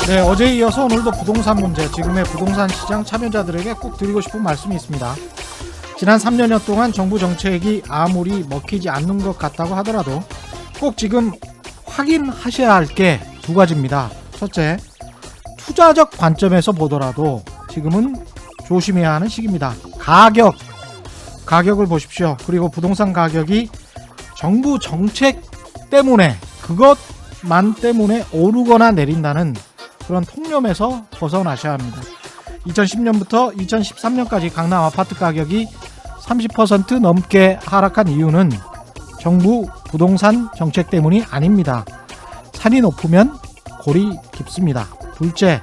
네, 어제에 이어서 오늘도 부동산 문제, 지금의 부동산 시장 참여자들에게 꼭 드리고 싶은 말씀이 있습니다. 지난 3년여 동안 정부 정책이 아무리 먹히지 않는 것 같다고 하더라도 꼭 지금 확인하셔야 할 게 두 가지입니다. 첫째, 투자적 관점에서 보더라도 지금은 조심해야 하는 시기입니다. 가격을 보십시오. 그리고 부동산 가격이 정부 정책 때문에, 그것만 때문에 오르거나 내린다는 그런 통념에서 벗어나셔야 합니다. 2010년부터 2013년까지 강남 아파트 가격이 30% 넘게 하락한 이유는 정부 부동산 정책 때문이 아닙니다. 산이 높으면 골이 깊습니다. 둘째,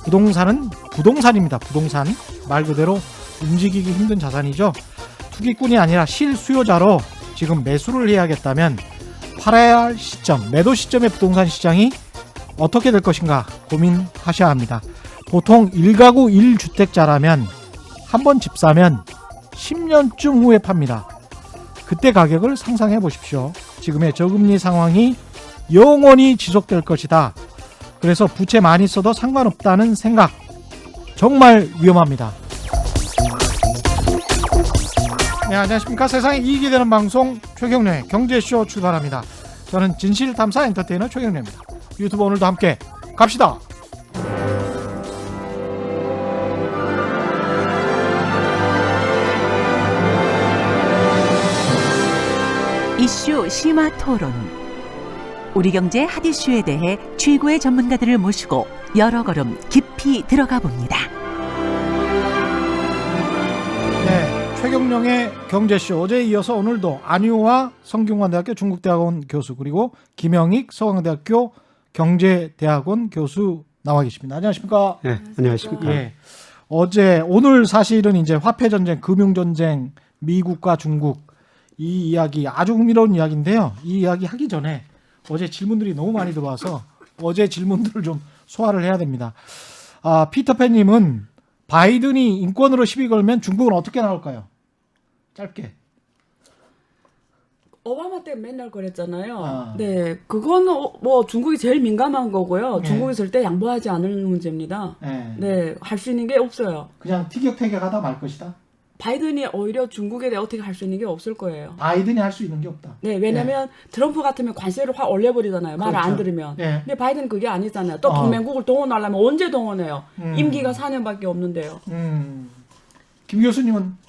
부동산은 부동산입니다. 부동산 말 그대로 움직이기 힘든 자산이죠. 투기꾼이 아니라 실수요자로 지금 매수를 해야겠다면 팔아야 할 시점, 매도 시점의 부동산 시장이 어떻게 될 것인가 고민하셔야 합니다. 보통 1가구 1주택자라면 한 번 집 사면 10년쯤 후에 팝니다. 그때 가격을 상상해 보십시오. 지금의 저금리 상황이 영원히 지속될 것이다. 그래서 부채 많이 써도 상관없다는 생각, 정말 위험합니다. 네, 안녕하십니까. 세상에 이익이 되는 방송 최경련의 경제쇼 출발합니다. 저는 진실탐사 엔터테이너 최경련입니다. 유튜브 오늘도 함께 갑시다. 이슈 심화 토론. 우리 경제 핫 이슈에 대해 최고의 전문가들을 모시고 여러 걸음 깊이 들어가 봅니다. 네, 최경영의 경제쇼. 어제에 이어서 오늘도 안유화 성균관대학교 중국대학원 교수, 그리고 김영익 서강대학교 경제대학원 교수 나와 계십니다. 안녕하십니까? 네, 안녕하십니까? 예. 오늘 사실은 이제 화폐전쟁, 금융전쟁, 미국과 중국, 이 이야기 아주 흥미로운 이야기인데요. 이 이야기 하기 전에 어제 질문들이 너무 많이 들어와서 어제 질문들을 좀 소화를 해야 됩니다. 피터팬님은 바이든이 인권으로 시비 걸면 중국은 어떻게 나올까요? 짧게. 오바마 때 맨날 그랬잖아요. 네, 그거는 뭐 중국이 제일 민감한 거고요. 네. 중국이 절대 양보하지 않을 문제입니다. 네, 할 수 있는 게 없어요. 그냥 티격태격하다 말 것이다. 바이든이 오히려 중국에 대해 어떻게 할 수 있는 게 없을 거예요. 바이든이 할 수 있는 게 없다. 네, 왜냐면 트럼프 같으면 관세를 확 올려버리잖아요. 말을 그렇죠. 안 들으면. 네. 근데 바이든은 그게 아니잖아요. 또 동맹국을 동원하려면 언제 동원해요? 임기가 4년밖에 없는데요. 김 교수님은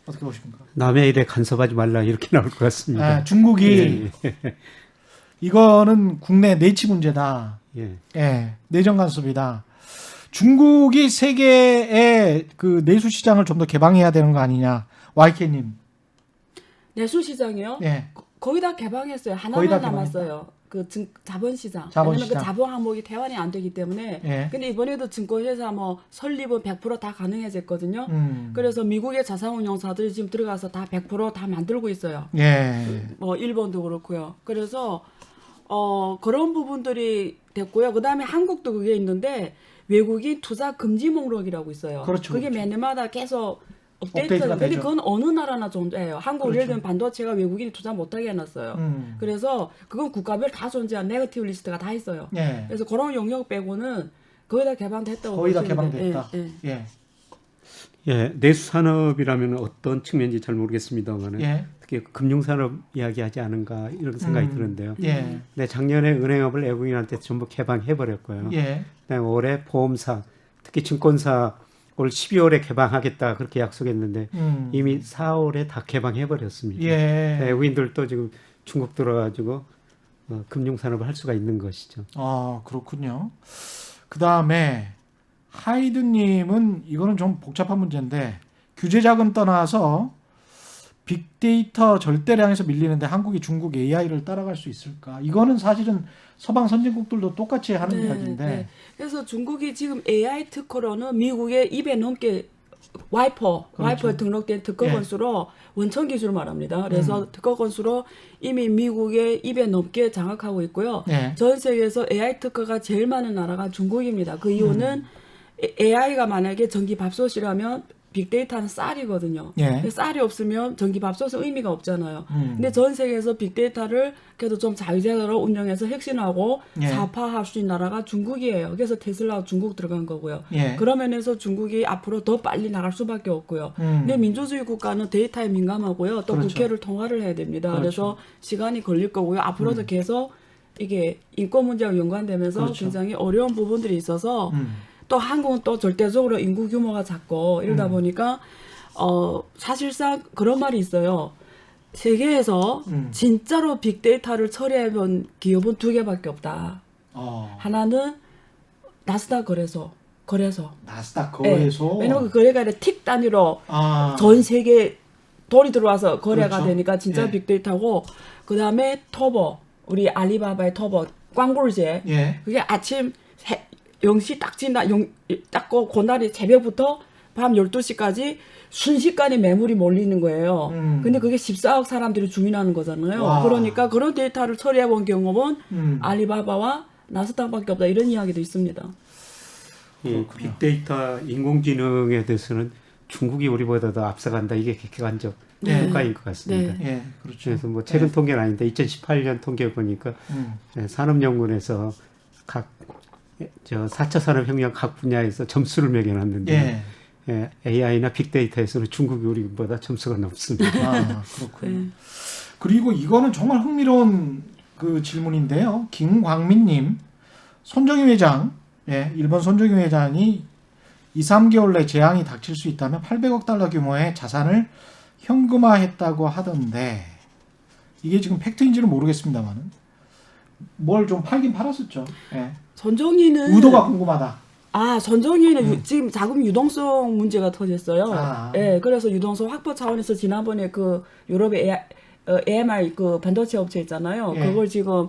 어떻게 보십니까? 남의 일에 간섭하지 말라 이렇게 나올 것 같습니다. 중국이 이거는 국내 내치 문제다. 예. 내정 간섭이다. 중국이 세계의 그 내수 시장을 좀 더 개방해야 되는 거 아니냐, YK님. 내수 시장이요? 예. 거의 다 개방했어요. 거의 다 하나만 남았어요. 그 자본시장. 자본시장. 왜냐면 그 자본 항목이 대환이 안 되기 때문에. 예. 근데 이번에도 증권회사 뭐 설립은 100% 다 가능해졌거든요. 그래서 미국의 자산운용사들이 지금 들어가서 다 100% 다 만들고 있어요. 예. 뭐 일본도 그렇고요. 그래서 그런 부분들이 됐고요. 그다음에 한국도 그게 있는데 외국인 투자 금지 목록이라고 있어요. 그렇죠, 그게 그렇죠. 매년마다 계속 업데이트가 업데이트가 근데 되죠. 그건 어느 나라나 존재해요. 한국 그렇죠. 예를 들면 반도체가 외국인이 투자 못하게 해놨어요. 그래서 그건 국가별 다 존재한 네거티브 리스트가 다 있어요. 예. 그래서 그런 영역 빼고는 거의 다 개방됐다고 거의 다 보시면 돼요. 개방됐다. 예, 예. 예. 예, 내수 산업이라면 어떤 측면인지 잘 모르겠습니다만은 예. 특히 금융산업 이야기하지 않은가 이런 생각이 드는데요. 예. 네, 작년에 은행업을 외국인한테 전부 개방해 버렸고요. 예. 그다음에 올해 보험사, 특히 증권사 올 12월에 개방하겠다 그렇게 약속했는데 이미 4월에 다 개방해 버렸습니다. 예. 네, 외국인들도 지금 중국 들어가지고 금융산업을 할 수가 있는 것이죠. 그렇군요. 그 다음에 하이드님은 이거는 좀 복잡한 문제인데, 규제자금 떠나서 빅데이터 절대량에서 밀리는데 한국이 중국 AI를 따라갈 수 있을까? 이거는 사실은 서방 선진국들도 똑같이 하는 이야기인데. 네. 그래서 중국이 지금 AI 특허로는 미국의 2배 넘게 와이퍼 등록된 특허 예. 건수로 원천 기준을 말합니다. 그래서 특허 건수로 이미 미국의 2배 넘게 장악하고 있고요. 예. 전 세계에서 AI 특허가 제일 많은 나라가 중국입니다. 그 이유는 AI가 만약에 전기밥솥이라면 빅데이터는 쌀이거든요. 예. 근데 쌀이 없으면 전기밥솥은 의미가 없잖아요. 근데 전 세계에서 빅데이터를 그래도 좀 자유제도로 운영해서 혁신하고 예. 사파할 수 있는 나라가 중국이에요. 그래서 테슬라가 중국 들어간 거고요. 예. 그런 면에서 중국이 앞으로 더 빨리 나갈 수밖에 없고요. 근데 민주주의 국가는 데이터에 민감하고요. 또 그렇죠. 국회를 통화를 해야 됩니다. 그렇죠. 그래서 시간이 걸릴 거고요. 앞으로도 계속 이게 인권 문제와 연관되면서 그렇죠. 굉장히 어려운 부분들이 있어서 음. 또 한국은 또 절대적으로 인구 규모가 작고 이러다 보니까 사실상 그런 말이 있어요. 세계에서 진짜로 빅데이터를 처리해본 기업은 2개밖에 없다. 하나는 나스닥 거래소. 나스닥 거래소. 네. 왜냐면 그 거래가 아니라 틱 단위로 전 세계 돈이 들어와서 거래가 그렇죠. 되니까 진짜 예. 빅데이터고, 그 다음에 터보, 우리 알리바바의 터보, 꽝골제. 예. 그게 아침 0시 딱 그날이 새벽부터 밤 12시까지 순식간에 매물이 몰리는 거예요. 근데 그게 14억 사람들이 주민하는 거잖아요. 와. 그러니까 그런 데이터를 처리해 본 경험은 알리바바와 나스닥밖에 없다, 이런 이야기도 있습니다. 이 빅데이터 인공지능에 대해서는 중국이 우리보다 더 앞서간다. 이게 객관적 평가인 것 같습니다. 예, 그렇죠. 그래서 뭐 최근 통계는 아닌데 2018년 통계 보니까 산업연구원에서 각 4차 산업혁명 각 분야에서 점수를 매겨놨는데 AI나 빅데이터에서는 중국이 우리보다 점수가 높습니다. 아, 그렇군요. 네. 그리고 이거는 정말 흥미로운 그 질문인데요. 김광민님, 손정희 회장, 일본 손정희 회장이 2, 3개월 내 재앙이 닥칠 수 있다면 800억 달러 규모의 자산을 현금화했다고 하던데, 이게 지금 팩트인지는 모르겠습니다만 뭘 좀 팔긴 팔았었죠. 전정희는 의도가 궁금하다. 전정희는 지금 자금 유동성 문제가 터졌어요. 아. 그래서 유동성 확보 차원에서 지난번에 그 유럽의 AMR 그 반도체 업체 있잖아요. 예. 그걸 지금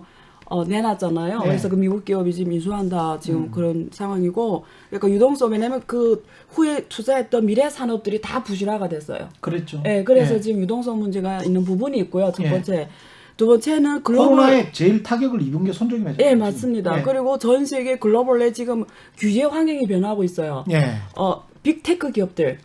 내놨잖아요. 예. 그래서 그 미국 기업이 지금 인수한다 지금 그런 상황이고, 그러니까 유동성, 왜냐면 그 후에 투자했던 미래 산업들이 다 부실화가 됐어요. 그랬죠. 그래서 지금 유동성 문제가 있는 부분이 있고요. 첫 번째. 두 번째는 글로벌. 코로나에 제일 타격을 입은 게 손정희 회장. 예, 맞습니다. 그리고 전 세계 글로벌에 지금 규제 환경이 변하고 있어요. 빅테크 기업들,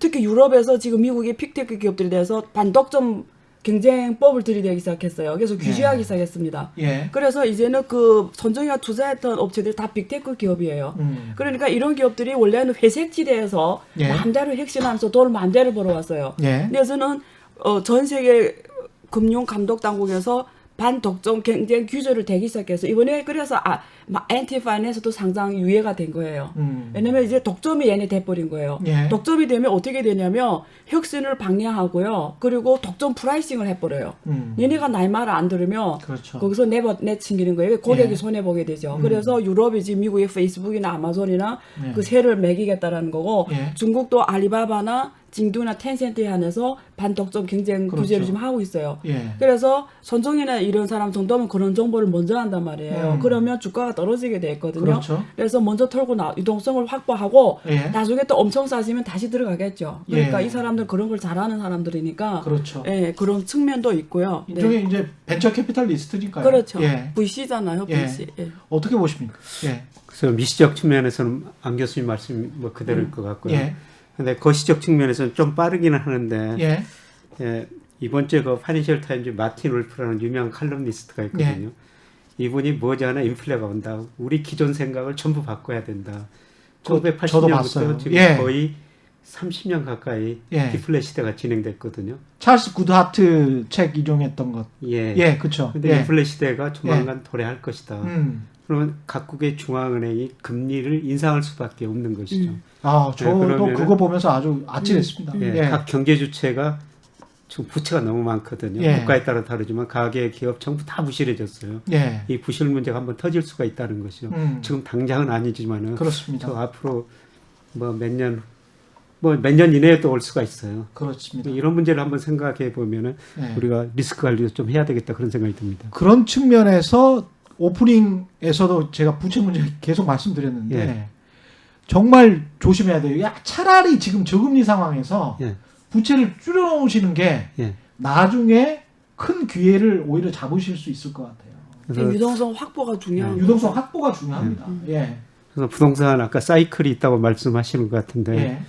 특히 유럽에서 지금 미국의 빅테크 기업들에 대해서 반독점 경쟁법을 들이대기 시작했어요. 그래서 규제하기 시작했습니다. 그래서 이제는 그 손정희가 투자했던 업체들이 다 빅테크 기업이에요. 그러니까 이런 기업들이 원래는 회색 지대에서 마음대로 혁신하면서 돈을 마음대로 벌어왔어요. 그래서는 전 세계 금융 감독 당국에서 반독점 경쟁 규제를 대기 시작해서 이번에 그래서 엔티파이낸스도 상당히 유예가 된 거예요. 왜냐면 이제 독점이 얘네 돼버린 거예요. 독점이 되면 어떻게 되냐면 혁신을 방해하고요. 그리고 독점 프라이싱을 해버려요. 얘네가 나의 말을 안 들으면 그렇죠. 거기서 내친기는 거예요. 고객이 손해보게 되죠. 그래서 유럽이 지금 미국의 페이스북이나 아마존이나 그 세를 매기겠다라는 거고, 중국도 알리바바나 징두나 텐센트에 한해서 반독점 경쟁 규제를 지금 하고 있어요. 그래서 손정희나 이런 사람 정도면 그런 정보를 먼저 한단 말이에요. 그러면 주가가 떨어지게 돼 있거든요. 그렇죠. 그래서 먼저 털고 유동성을 확보하고 나중에 또 엄청 싸지면 다시 들어가겠죠. 그러니까 이 사람들 그런 걸 잘하는 사람들이니까 그렇죠. 그런 측면도 있고요. 이쪽에 이제 벤처 캐피탈리스트니까요. 그렇죠. VC잖아요, VC. 어떻게 보십니까? 그래서 미시적 측면에서는 안 교수님 말씀이 뭐 그대로일 것 같고요. 근데 거시적 측면에서는 좀 빠르기는 하는데 이번 주에 그 파이낸셜 타임즈 마틴 울프라는 유명한 칼럼니스트가 있거든요. 이분이 머지않아 인플레가 온다. 우리 기존 생각을 전부 바꿔야 된다. 1980년부터 지금 거의 30년 가까이 디플레 시대가 진행됐거든요. 찰스 굿하트 책 인용했던 것. 그렇죠. 근데 인플레 시대가 조만간 도래할 것이다. 그러면 각국의 중앙은행이 금리를 인상할 수밖에 없는 것이죠. 저도 그거 보면서 아주 아찔했습니다. 각 경제 주체가 지금 부채가 너무 많거든요. 국가에 따라 다르지만 가계, 기업, 정부 다 부실해졌어요. 이 부실 문제가 한번 터질 수가 있다는 것이죠. 지금 당장은 아니지만은 그렇습니다. 저 앞으로 몇 년 이내에도 올 수가 있어요. 그렇습니다. 이런 문제를 한번 생각해 보면은 우리가 리스크 관리도 좀 해야 되겠다 그런 생각이 듭니다. 그런 측면에서 오프닝에서도 제가 부채 문제 계속 말씀드렸는데 정말 조심해야 돼요. 차라리 지금 저금리 상황에서 부채를 줄여놓으시는 게 나중에 큰 기회를 오히려 잡으실 수 있을 것 같아요. 그래서 유동성 확보가 중요한 유동성 확보가 중요합니다. 그래서 부동산 아까 사이클이 있다고 말씀하시는 것 같은데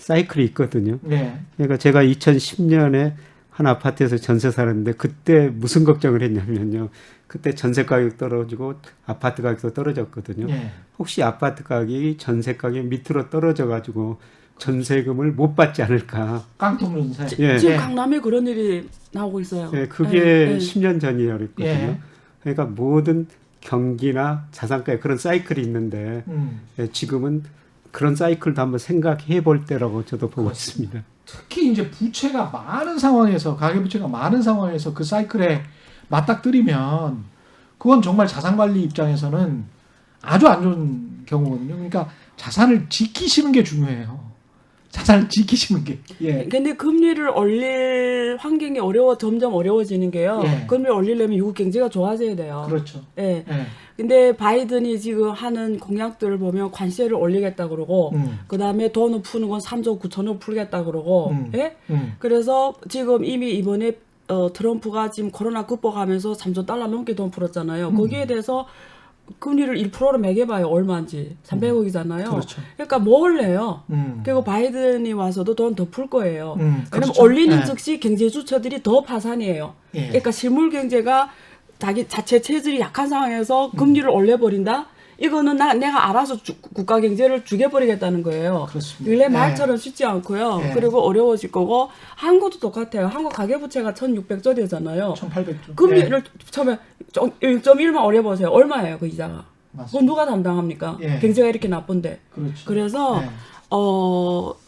사이클이 있거든요. 예. 그러니까 제가 2010년에 한 아파트에서 전세 살았는데 그때 무슨 걱정을 했냐면요. 그때 전세 가격 떨어지고 아파트 가격도 떨어졌거든요. 예. 혹시 아파트 가격이 전세 가격 밑으로 떨어져 가지고 전세금을 못 받지 않을까. 깡통 전세. 예. 지금 강남에 그런 일이 나오고 있어요. 예, 그게 예, 예. 10년 전이었거든요. 예. 그러니까 모든 경기나 자산가에 그런 사이클이 있는데 예, 지금은 그런 사이클도 한번 생각해 볼 때라고 저도 보고 있습니다. 특히 이제 부채가 많은 상황에서 가계부채가 많은 상황에서 그 사이클에 맞닥뜨리면 그건 정말 자산관리 입장에서는 아주 안 좋은 경우거든요. 그러니까 자산을 지키시는 게 중요해요. 자산을 지키시는 게. 예. 근데 금리를 올릴 환경이 점점 어려워지는 게요. 예. 금리를 올리려면 미국 경제가 좋아져야 돼요. 그렇죠. 예. 예. 근데 바이든이 지금 하는 공약들을 보면 관세를 올리겠다 그러고, 그 다음에 돈을 푸는 건 3조 9천억 풀겠다 그러고, 예? 그래서 지금 이미 이번에 트럼프가 지금 코로나 극복하면서 3조 달러 넘게 돈 풀었잖아요. 거기에 대해서 금리를 1%로 매겨봐요. 얼마인지. 300억이잖아요. 그렇죠. 그러니까 뭘 내요? 그리고 바이든이 와서도 돈 더 풀 거예요. 왜냐면 그렇죠. 올리는 예. 즉시 경제 주체들이 더 파산이에요. 예. 그러니까 실물 경제가 자기 자체 체질이 약한 상황에서 금리를 올려버린다? 이거는 내가 알아서 국가 경제를 죽여버리겠다는 거예요. 그렇습니다. 원래 말처럼 쉽지 않고요. 예. 그리고 어려워질 거고, 한국도 똑같아요. 한국 가계부채가 1,600조 되잖아요. 1,800조. 금리를 처음에 1.1만 올려보세요. 얼마예요, 그 이자가? 맞습니다. 그건 누가 담당합니까? 예. 경제가 이렇게 나쁜데. 그렇죠. 그래서 예.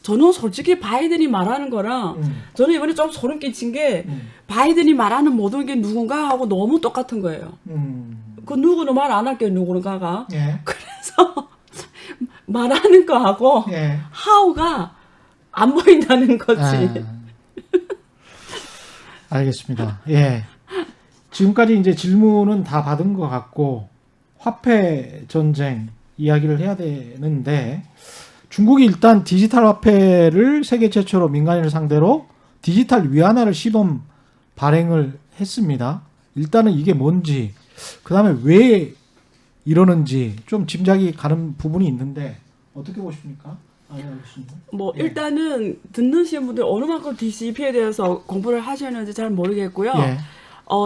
저는 솔직히 바이든이 말하는 거랑 저는 이번에 좀 소름 끼친 게 바이든이 말하는 모든 게 누군가 하고 너무 똑같은 거예요. 그 누구는 말 안 할게요, 누군가가. 예. 그래서 말하는 거하고 예. 하우가 안 보인다는 거지. 알겠습니다. 예. 지금까지 이제 질문은 다 받은 것 같고 화폐 전쟁 이야기를 해야 되는데 중국이 일단 디지털 화폐를 세계 최초로 민간인을 상대로 디지털 위안화를 시범 발행을 했습니다. 일단은 이게 뭔지 그 다음에 왜 이러는지 좀 짐작이 가는 부분이 있는데 어떻게 보십니까? 뭐 예. 일단은 듣는 분들 어느 만큼 DCP에 대해서 공부를 하셨는지 잘 모르겠고요. 예.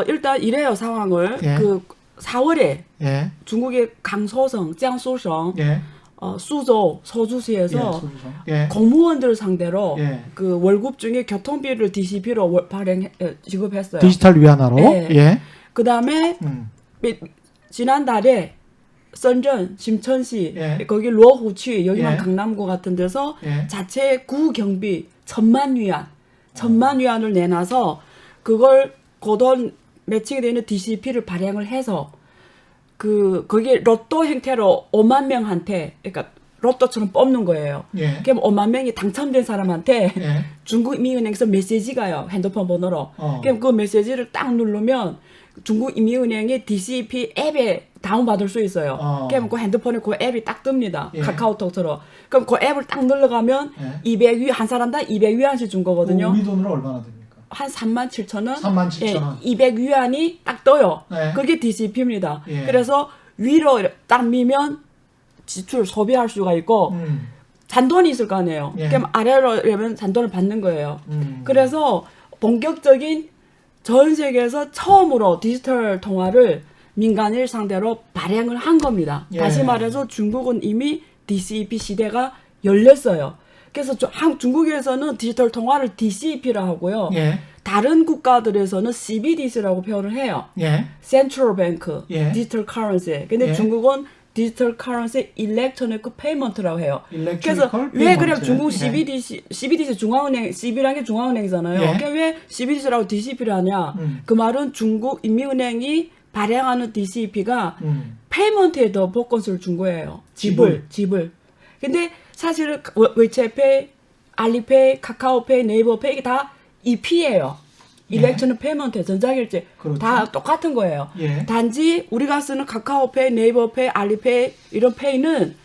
일단 이래요 상황을. 예. 그 4월에 예. 중국의 강서성,江苏省, 예. 수조, 서주시에서 예. 공무원들을 상대로 예. 그 월급 중에 교통비를 DCP로 지급했어요. 디지털 위안화로. 예. 예. 그 다음에 지난달에 선전, 심천시, 예. 거기 로후区, 여기만 예. 강남구 같은 데서 예. 자체 구 경비 1,000만 위안을 내놔서 그걸 그 매칭이 되는 DCP를 발행을 해서 거기에 로또 형태로 5만 명한테, 그러니까 로또처럼 뽑는 거예요. 예. 그럼 5만 명이 당첨된 사람한테 예. 중국인민은행에서 메시지가 가요. 핸드폰 번호로. 그럼 그 메시지를 딱 누르면 중국인민은행의 DCP 앱에 다운받을 수 있어요. 그럼 그 핸드폰에 그 앱이 딱 뜹니다. 예. 카카오톡처럼. 그럼 그 앱을 딱 눌러가면 예. 200위, 한 사람당 200위안씩 준 거거든요. 우리 돈으로 얼마나 됩니까? 한 37,000원? 37,000원. 예, 200위안이 딱 떠요. 네. 그게 DCP입니다. 예. 그래서 위로 딱 미면 지출, 소비할 수가 있고 잔돈이 있을 거 아니에요. 예. 그럼 아래로 이러면 잔돈을 받는 거예요. 그래서 본격적인 전 세계에서 처음으로 디지털 통화를 민간을 상대로 발행을 한 겁니다. 예. 다시 말해서 중국은 이미 DCP 시대가 열렸어요. 그래서 중국에서는 디지털 통화를 DCP라 하고요. 예. 다른 국가들에서는 CBDC라고 표현을 해요. 예. Central Bank, 예. Digital Currency. 근데 예. 중국은 Digital Currency Electronic Payment라고 해요. 그래서 Electronic 왜 그래 Payment. 중국 예. CBDC 중앙은행, CB라는 게 중앙은행이잖아요. 예. 그러니까 왜 CBDC라고 DCP를 하냐? 그 말은 중국 인민은행이 발행하는 DCP가 페이먼트에 더 복권수를 준 거예요. 지불. 근데 사실은 웨이페이, 알리페이, 카카오페이, 네이버페이 이게 다 EP예요. 일렉트로닉 페이먼트, 전자결제 그렇죠. 다 똑같은 거예요. 예. 단지 우리가 쓰는 카카오페이, 네이버페이, 알리페이 이런 페이는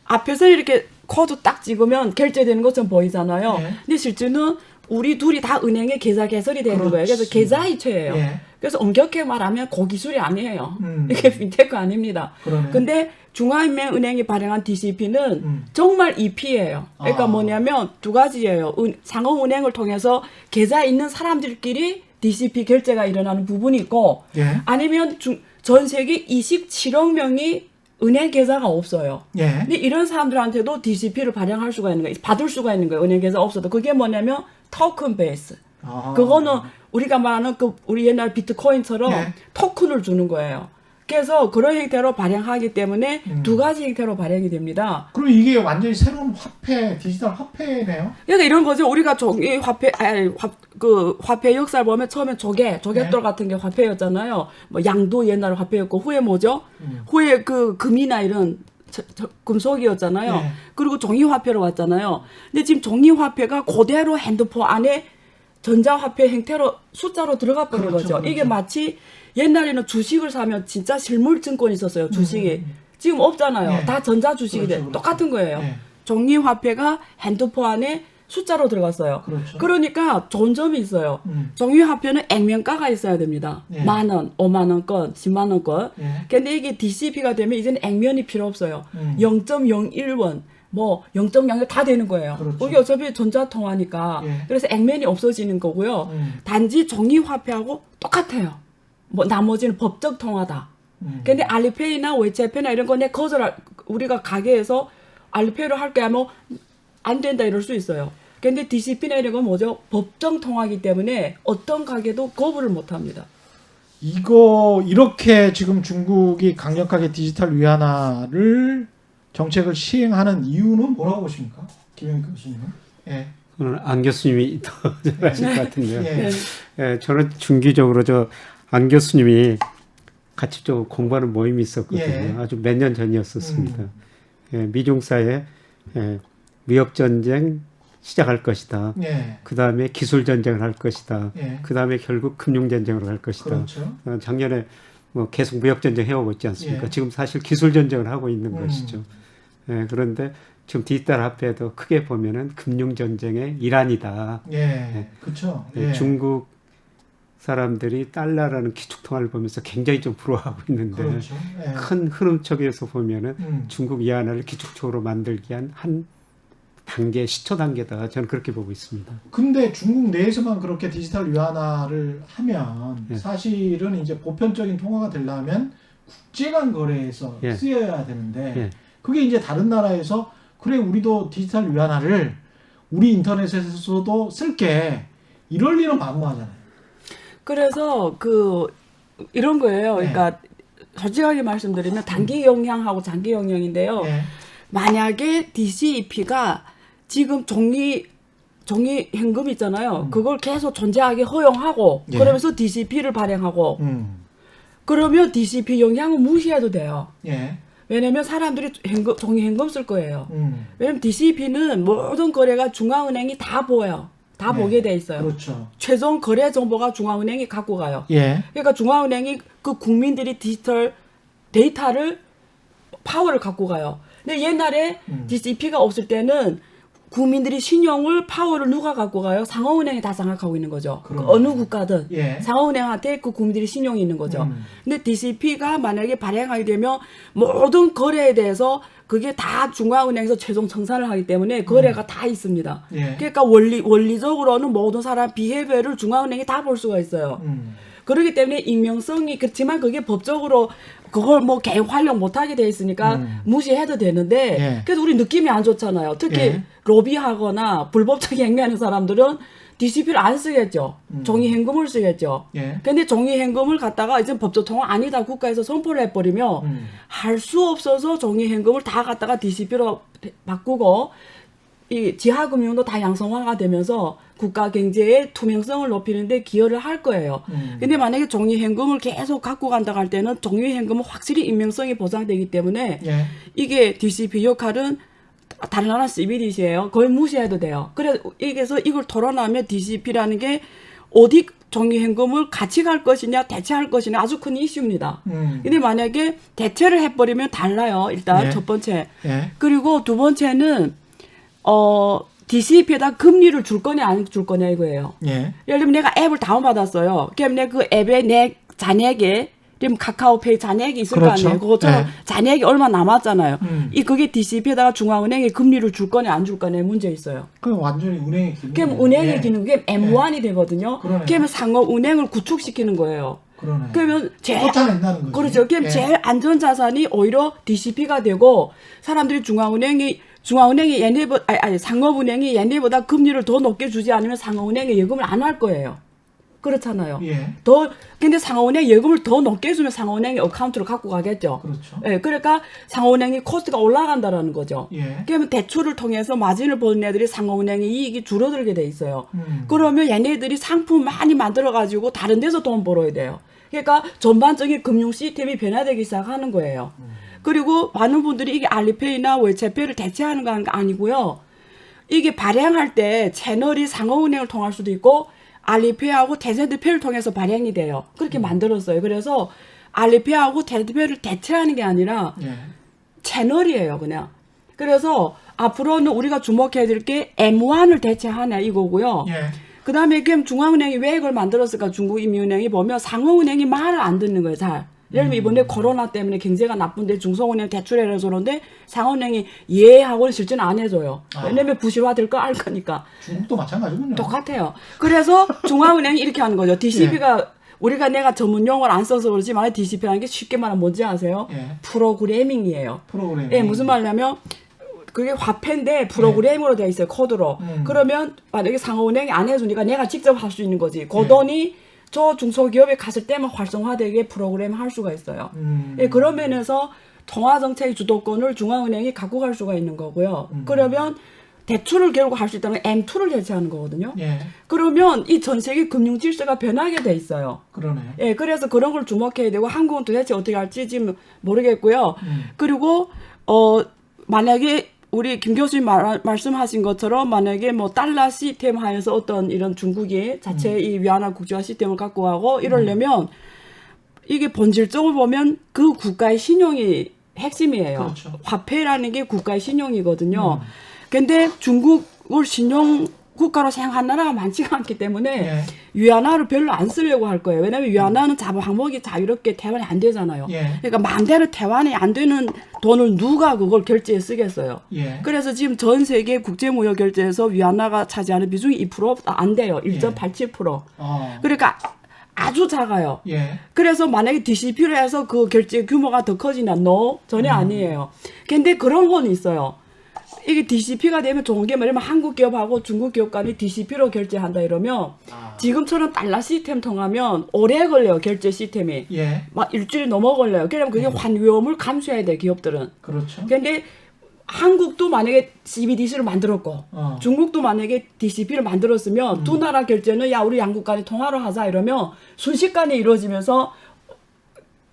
앞에서 이렇게 코드 딱 찍으면 결제되는 것처럼 보이잖아요. 예. 근데 실제는 우리 둘이 다 은행에 계좌 개설이 되는 거예요. 그래서 계좌이체예요. 예. 그래서 엄격하게 말하면 고기술이 아니에요. 이게 핀테크 아닙니다. 그러네. 근데 중앙은행이 발행한 DCP는 정말 EP예요. 그러니까 뭐냐면 두 가지예요. 상호은행을 통해서 계좌에 있는 사람들끼리 DCP 결제가 일어나는 부분이 있고 예. 아니면 전 세계 27억 명이 은행 계좌가 없어요. 예. 근데 이런 사람들한테도 DCP를 발행할 수가 있는 거예요. 받을 수가 있는 거예요. 은행 계좌 없어도. 그게 뭐냐면 토큰 베이스. 그거는 우리가 말하는 우리 옛날 비트코인처럼 예. 토큰을 주는 거예요. 그래서 그런 형태로 발행하기 때문에 두 가지 형태로 발행이 됩니다. 그럼 이게 완전히 새로운 화폐, 디지털 화폐네요? 그러니까 이런 거죠. 우리가 종이 화폐, 화폐 역사를 보면 처음엔 조개돌 네. 같은 게 화폐였잖아요. 뭐 양도 옛날 화폐였고, 후에 뭐죠? 후에 금이나 이런 금속이었잖아요. 네. 그리고 종이 화폐로 왔잖아요. 근데 지금 종이 화폐가 그대로 핸드폰 안에 전자화폐 형태로 숫자로 들어가 버린 그렇죠, 거죠. 그렇죠. 이게 마치 옛날에는 주식을 사면 진짜 실물 증권이 있었어요. 주식이. 지금 없잖아요. 네. 다 전자 주식이 그렇죠, 돼. 그렇죠. 똑같은 거예요. 네. 종이 화폐가 핸드폰 안에 숫자로 들어갔어요. 그렇죠. 그러니까 좋은 점이 있어요. 종이 화폐는 액면가가 있어야 됩니다. 네. 10,000원, 50,000원권, 100,000원권. 네. 근데 이게 DCP가 되면 이제는 액면이 필요 없어요. 0.01원. 뭐 0.01 다 되는 거예요. 그렇죠. 이게 어차피 전자통화니까 예. 그래서 액면이 없어지는 거고요. 단지 종이 화폐하고 똑같아요. 뭐 나머지는 법적 통화다. 근데 알리페이나 웨이챗페이나 이런 거 내 우리가 가게에서 알리페이로 할 거야 뭐 안 된다 이럴 수 있어요. 근데 DCP나 이런 건 뭐죠? 법정 통화이기 때문에 어떤 가게도 거부를 못 합니다. 이거 이렇게 지금 중국이 강력하게 디지털 위안화를 정책을 시행하는 이유는 뭐라고 보십니까? 김영익 교수님은? 예. 그건 안 교수님이 더 잘하실 것 같은데요. 예. 예, 저는 중기적으로 안 교수님이 같이 좀 공부하는 모임이 있었거든요. 예. 아주 몇 년 전이었었습니다. 예, 미중사의 무역 전쟁 시작할 것이다. 예. 그 다음에 기술 전쟁을 할 것이다. 예. 그 다음에 결국 금융 전쟁으로 갈 것이다. 그렇죠. 작년에 뭐 계속 무역 전쟁 해오고 있지 않습니까? 예. 지금 사실 기술 전쟁을 하고 있는 것이죠. 예, 그런데 지금 디지털 화폐도 크게 보면은 금융 전쟁의 일환이다. 예. 그렇죠. 예, 예. 중국 사람들이 달러라는 기축통화를 보면서 굉장히 좀 부러워하고 있는데 그렇죠. 예. 큰 흐름 쪽에서 보면은 중국 위안화를 기축통화로 만들기 위한 한 단계, 시초 단계다. 저는 그렇게 보고 있습니다. 근데 중국 내에서만 그렇게 디지털 위안화를 하면 예. 사실은 이제 보편적인 통화가 되려면 국제간 거래에서 예. 쓰여야 되는데 예. 그게 이제 다른 나라에서 그래 우리도 디지털 위안화를 우리 인터넷에서도 쓸게 이럴 리는 만무하잖아요. 그래서 이런 거예요. 그러니까 솔직하게 말씀드리면 단기 영향하고 장기 영향인데요. 예. 만약에 DCEP가 지금 종이 현금 있잖아요. 그걸 계속 존재하게 허용하고 예. 그러면서 DCP를 발행하고 그러면 DCP 영향은 무시해도 돼요. 예. 왜냐면 사람들이 종이 현금 쓸 거예요. 왜냐면 DCP는 모든 거래가 중앙은행이 다 보여요. 다 네. 보게 돼 있어요. 그렇죠. 최종 거래 정보가 중앙은행이 갖고 가요. 예. 그러니까 중앙은행이 그 국민들이 디지털 데이터를 파워를 갖고 가요. 근데 옛날에 DCP가 없을 때는 국민들이 신용을 파워를 누가 갖고 가요? 상호은행이 다 장악하고 있는 거죠. 그 어느 국가든 예. 상호은행한테 그 국민들이 신용이 있는 거죠. 근데 DCP가 만약에 발행하게 되면 모든 거래에 대해서 그게 다 중앙은행에서 최종 청산을 하기 때문에 거래가 다 있습니다. 예. 그러니까 원리적으로는 모든 사람 비해배를 중앙은행이 다 볼 수가 있어요. 그렇기 때문에 익명성이 그렇지만 그게 법적으로 그걸 뭐 개인 활용 못하게 돼 있으니까 무시해도 되는데 예. 그래서 우리 느낌이 안 좋잖아요. 특히 예. 로비하거나 불법적인 행위하는 사람들은 DCP를 안 쓰겠죠. 종이 현금을 쓰겠죠. 예. 근데 종이 현금을 갖다가 이제 법적 통화 아니다 국가에서 선포를 해버리면 할 수 없어서 종이 현금을 다 갖다가 DCP로 바꾸고 이 지하금융도 다 양성화가 되면서 국가 경제의 투명성을 높이는데 기여를 할 거예요. 근데 만약에 종이 현금을 계속 갖고 간다고 할 때는 종이 현금은 확실히 익명성이 보장되기 때문에 예. 이게 DCP 역할은 다른 나라 CBDC예요. 거의 무시해도 돼요. 그래서 이걸 토론하면 DCP라는 게 어디 종이 현금을 같이 갈 것이냐 대체할 것이냐 아주 큰 이슈입니다. 근데 만약에 대체를 해버리면 달라요. 일단 예. 첫 번째. 예. 그리고 두 번째는 DCP에다 금리를 줄 거냐 안 줄 거냐 이거예요. 예. 예를 들면 내가 앱을 다운받았어요. 그럼 내가 그 앱에 내 잔액에 그럼 카카오페이 잔액이 있을 그렇죠. 거 아니에요. 그것처럼 네. 잔액이 얼마 남았잖아요. 그게 DCP에다가 중앙은행에 금리를 줄 거냐 안 줄 거냐 문제 있어요. 그럼 완전히 은행의 기능. 그럼 은행의 기능, 그게 M1이 되거든요. 그러네요. 그러면 상업은행을 구축시키는 거예요. 그러네. 그러면 제일 쫓아낸다는 거죠. 그렇죠. 그럼 제일 안전 자산이 오히려 DCP가 되고 사람들이 중앙은행이 얘네보다 아니 상업은행이 얘네보다 금리를 더 높게 주지 않으면 상업은행에 예금을 안 할 거예요. 그렇잖아요. 예. 근데 상업은행 예금을 더 높게 주면 상업은행의 어카운트를 갖고 가겠죠. 그렇죠. 예, 그러니까 상업은행이 코스트가 올라간다라는 거죠. 예. 그러면 대출을 통해서 마진을 버는 애들이 상업은행의 이익이 줄어들게 돼 있어요. 그러면 얘네들이 상품 많이 만들어가지고 다른 데서 돈 벌어야 돼요. 그러니까 전반적인 금융 시스템이 변화되기 시작하는 거예요. 그리고 많은 분들이 이게 알리페이나 웨체페이를 대체하는 거 아니고요. 이게 발행할 때 채널이 상업은행을 통할 수도 있고 알리페이하고 테센트페이를 통해서 발행이 돼요. 그렇게 만들었어요. 그래서 알리페이하고 테센트페이를 대체하는 게 아니라 예. 채널이에요, 그냥. 그래서 앞으로는 우리가 주목해야 될 게 M1을 대체하냐 이거고요. 예. 그 다음에 그럼 중앙은행이 왜 이걸 만들었을까? 중국인민은행이 보면 상업은행이 말을 안 듣는 거예요, 잘. 예를 들면 이번에 코로나 때문에 경제가 나쁜데 중소은행 대출해라 저러는데 상업은행이 예 하고는 실제는 안 해줘요. 왜냐면 부실화 될 거 알 거니까. 중국도 마찬가지군요. 똑같아요. 그래서 중앙은행이 이렇게 하는 거죠. DCP가 내가 전문 용어를 안 써서 그렇지만 DCP라는 게 쉽게 말하면 뭔지 아세요? 예. 프로그래밍이에요. 프로그래밍. 예, 무슨 말이냐면 그게 화폐인데 프로그램으로 되어 있어요. 코드로. 그러면 만약에 상업은행이 안 해주니까 내가 직접 할 수 있는 거지. 그 돈이 저 중소기업에 갔을 때만 활성화되게 프로그램 할 수가 있어요. 예, 그런 면에서 통화정책 주도권을 중앙은행이 갖고 갈 수가 있는 거고요. 그러면 대출을 결국 할 수 있다면 M2를 대체하는 거거든요. 예. 그러면 이 전 세계 금융 질서가 변하게 돼 있어요. 그러네. 예, 그래서 그런 걸 주목해야 되고 한국은 도대체 어떻게 할지 지금 모르겠고요. 그리고 만약에 우리 김 교수님 말씀하신 것처럼 만약에 뭐 달러 시스템 하에서 어떤 이런 중국이 자체 이 위안화 국제화 시스템을 갖고 가고 이러려면 이게 본질적으로 보면 그 국가의 신용이 핵심이에요. 그렇죠. 화폐라는 게 국가의 신용이거든요. 근데 중국을 신용 국가로 생각한 나라가 많지가 않기 때문에 예. 위안화를 별로 안 쓰려고 할 거예요. 왜냐하면 위안화는 항목이 자유롭게 태환이 안 되잖아요. 예. 그러니까 마음대로 태환이 안 되는 돈을 누가 그걸 결제에 쓰겠어요. 예. 그래서 지금 전 세계 국제무역 결제에서 위안화가 차지하는 비중이 2% 안 돼요. 1.87%. 그러니까 아주 작아요. 예. 그래서 만약에 DCP로 해서 그 결제 규모가 더 커지냐? No, 전혀 아니에요. 근데 그런 건 있어요. 이게 DCP가 되면 좋은 게 뭐냐면 한국 기업하고 중국 기업 간이 DCP로 결제한다 이러면 지금처럼 달러 시스템 통하면 오래 걸려요. 결제 시스템이. 예. 막 일주일 넘어 걸려요. 그러면 그게 환위험을 감수해야 돼 기업들은. 그렇죠. 근데 한국도 만약에 CBDC를 만들었고 중국도 만약에 DCP를 만들었으면 두 나라 결제는 야 우리 양국 간에 통화를 하자 이러면 순식간에 이루어지면서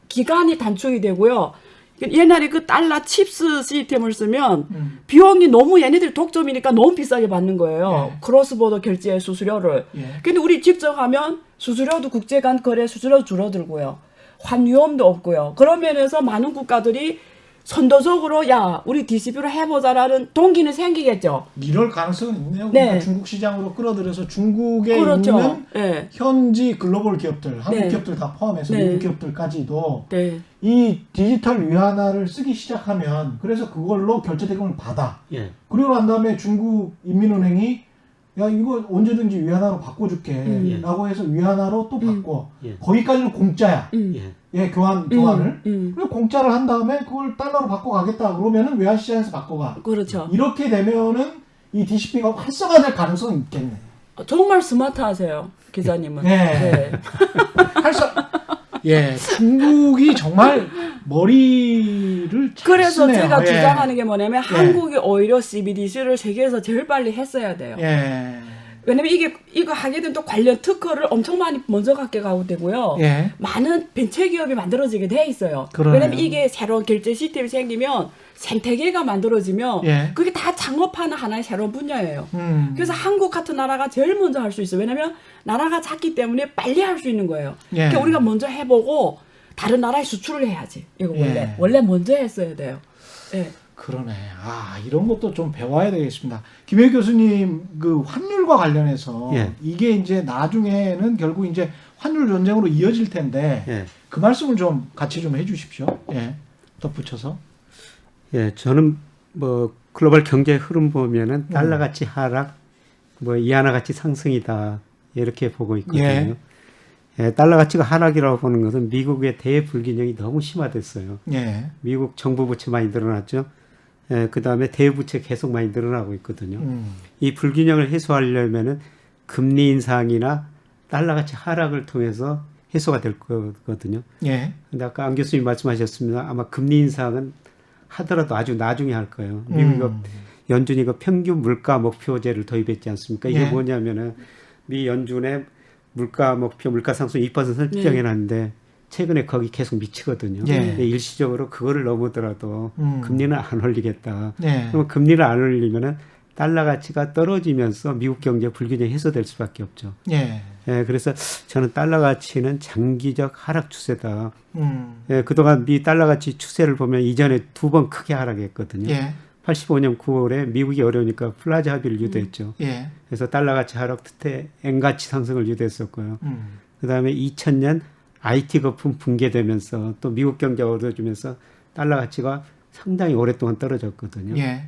기간이 단축이 되고요. 옛날에 그 달러 칩스 시스템을 쓰면 비용이 너무 얘네들이 독점이니까 너무 비싸게 받는 거예요. 예. 크로스보더 결제 수수료를. 예. 근데 우리 직접 하면 수수료도 국제 간 거래 수수료도 줄어들고요. 환위험도 없고요. 그런 면에서 많은 국가들이 선도적으로 야 우리 DCP로 해보자라는 동기는 생기겠죠. 이럴 가능성은 있네요. 네. 그러니까 중국 시장으로 끌어들여서 중국에 그렇죠. 있는 네. 현지 글로벌 기업들, 한국 네. 기업들 다 포함해서 네. 미국 기업들까지도 네. 이 디지털 위안화를 쓰기 시작하면 그래서 그걸로 결제 대금을 받아. 예. 그리고 난 다음에 중국 인민은행이 야 이거 언제든지 위안화로 바꿔줄게 라고 해서 위안화로 또 바꿔. 예. 거기까지는 공짜야. 예. 예, 교환을. 그리고 공짜를 한 다음에 그걸 달러로 바꿔가겠다. 그러면은 외환시장에서 바꿔가. 그렇죠. 이렇게 되면은 이 DCP가 활성화될 가능성이 있겠네. 정말 스마트하세요, 기자님은. 네. 네. 예, 중국이 정말 머리를 잘 그래서 쓰네요. 제가 예. 주장하는 게 뭐냐면 예. 한국이 오히려 CBDC를 세계에서 제일 빨리 했어야 돼요. 예. 왜냐면 이거 하게 되면 또 관련 특허를 엄청 많이 먼저 갖게 가고 되고요. 예. 많은 벤처기업이 만들어지게 돼 있어요. 그러네요. 왜냐면 이게 새로운 결제 시스템이 생기면 생태계가 만들어지면 예. 그게 다 창업하는 하나의 새로운 분야예요. 그래서 그래서 한국 같은 나라가 제일 먼저 할 수 있어요. 왜냐면 나라가 작기 때문에 빨리 할 수 있는 거예요. 예. 그러니까 우리가 먼저 해보고 다른 나라에 수출을 해야지. 이거 원래 먼저 했어야 돼요. 예. 그러네. 아, 이런 것도 좀 배워야 되겠습니다. 김혜 교수님, 그 환율과 관련해서 예. 이게 이제 나중에는 결국 이제 환율 전쟁으로 이어질 텐데 예. 그 말씀을 좀 같이 좀 해주십시오. 예. 덧붙여서. 예, 저는 뭐 글로벌 경제 흐름 보면은 달러 가치 하락, 뭐 이하나 가치 상승이다 이렇게 보고 있거든요. 예. 예, 달러 가치가 하락이라고 보는 것은 미국의 대불균형이 너무 심화됐어요. 예. 미국 정부 부채 많이 늘어났죠. 예, 그 다음에 대부채 계속 많이 늘어나고 있거든요. 이 불균형을 해소하려면은 금리 인상이나 달러 가치 하락을 통해서 해소가 될 거거든요. 예. 근데 아까 안 교수님 말씀하셨습니다. 아마 금리 인상은 하더라도 아주 나중에 할 거예요. 미국 연준이 그 평균 물가 목표제를 도입했지 않습니까? 이게 예. 뭐냐면은 미 연준의 물가 목표, 물가 상승 2% 설정해놨는데 최근에 거기 계속 미치거든요. 예. 근데 일시적으로 그거를 넘어더라도 금리는 안 올리겠다. 예. 그러면 금리를 안 올리면은 달러 가치가 떨어지면서 미국 경제 불균형이 해소될 수밖에 없죠. 예. 예, 그래서 저는 달러 가치는 장기적 하락 추세다. 음. 예, 그동안 미 달러 가치 추세를 보면 이전에 2번 크게 하락했거든요. 예. 85년 9월에 미국이 어려우니까 플라자 합의를 유도했죠. 예. 그래서 달러 가치 하락 끝에 엔 가치 상승을 유도했었고요. 그다음에 2000년 IT 거품 붕괴되면서 또 미국 경제가 어려워지면서 달러 가치가 상당히 오랫동안 떨어졌거든요. 예.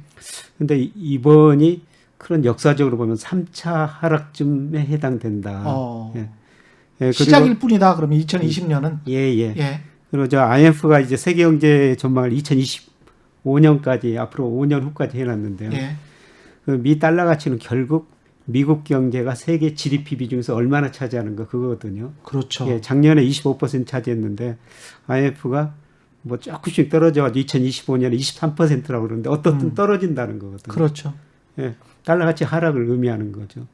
근데 이번이 그런 역사적으로 보면 3차 하락쯤에 해당된다. 예. 예, 그리고 시작일 뿐이다. 그러면 2020년은 예. 예. 그리고 저 IMF가 이제 세계 경제 전망을 2025년까지 앞으로 5년 후까지 해놨는데요. 예. 그 미 달러 가치는 결국 미국 경제가 세계 GDP 비중에서 얼마나 차지하는 거 그거거든요. 그렇죠. 예, 작년에 25% 차지했는데 IMF가 뭐 조금씩 떨어져가지고 2025년에 23%라고 그러는데 어떻든 떨어진다는 거거든요. 그렇죠. 예, 달러 가치 하락을 의미하는 거죠.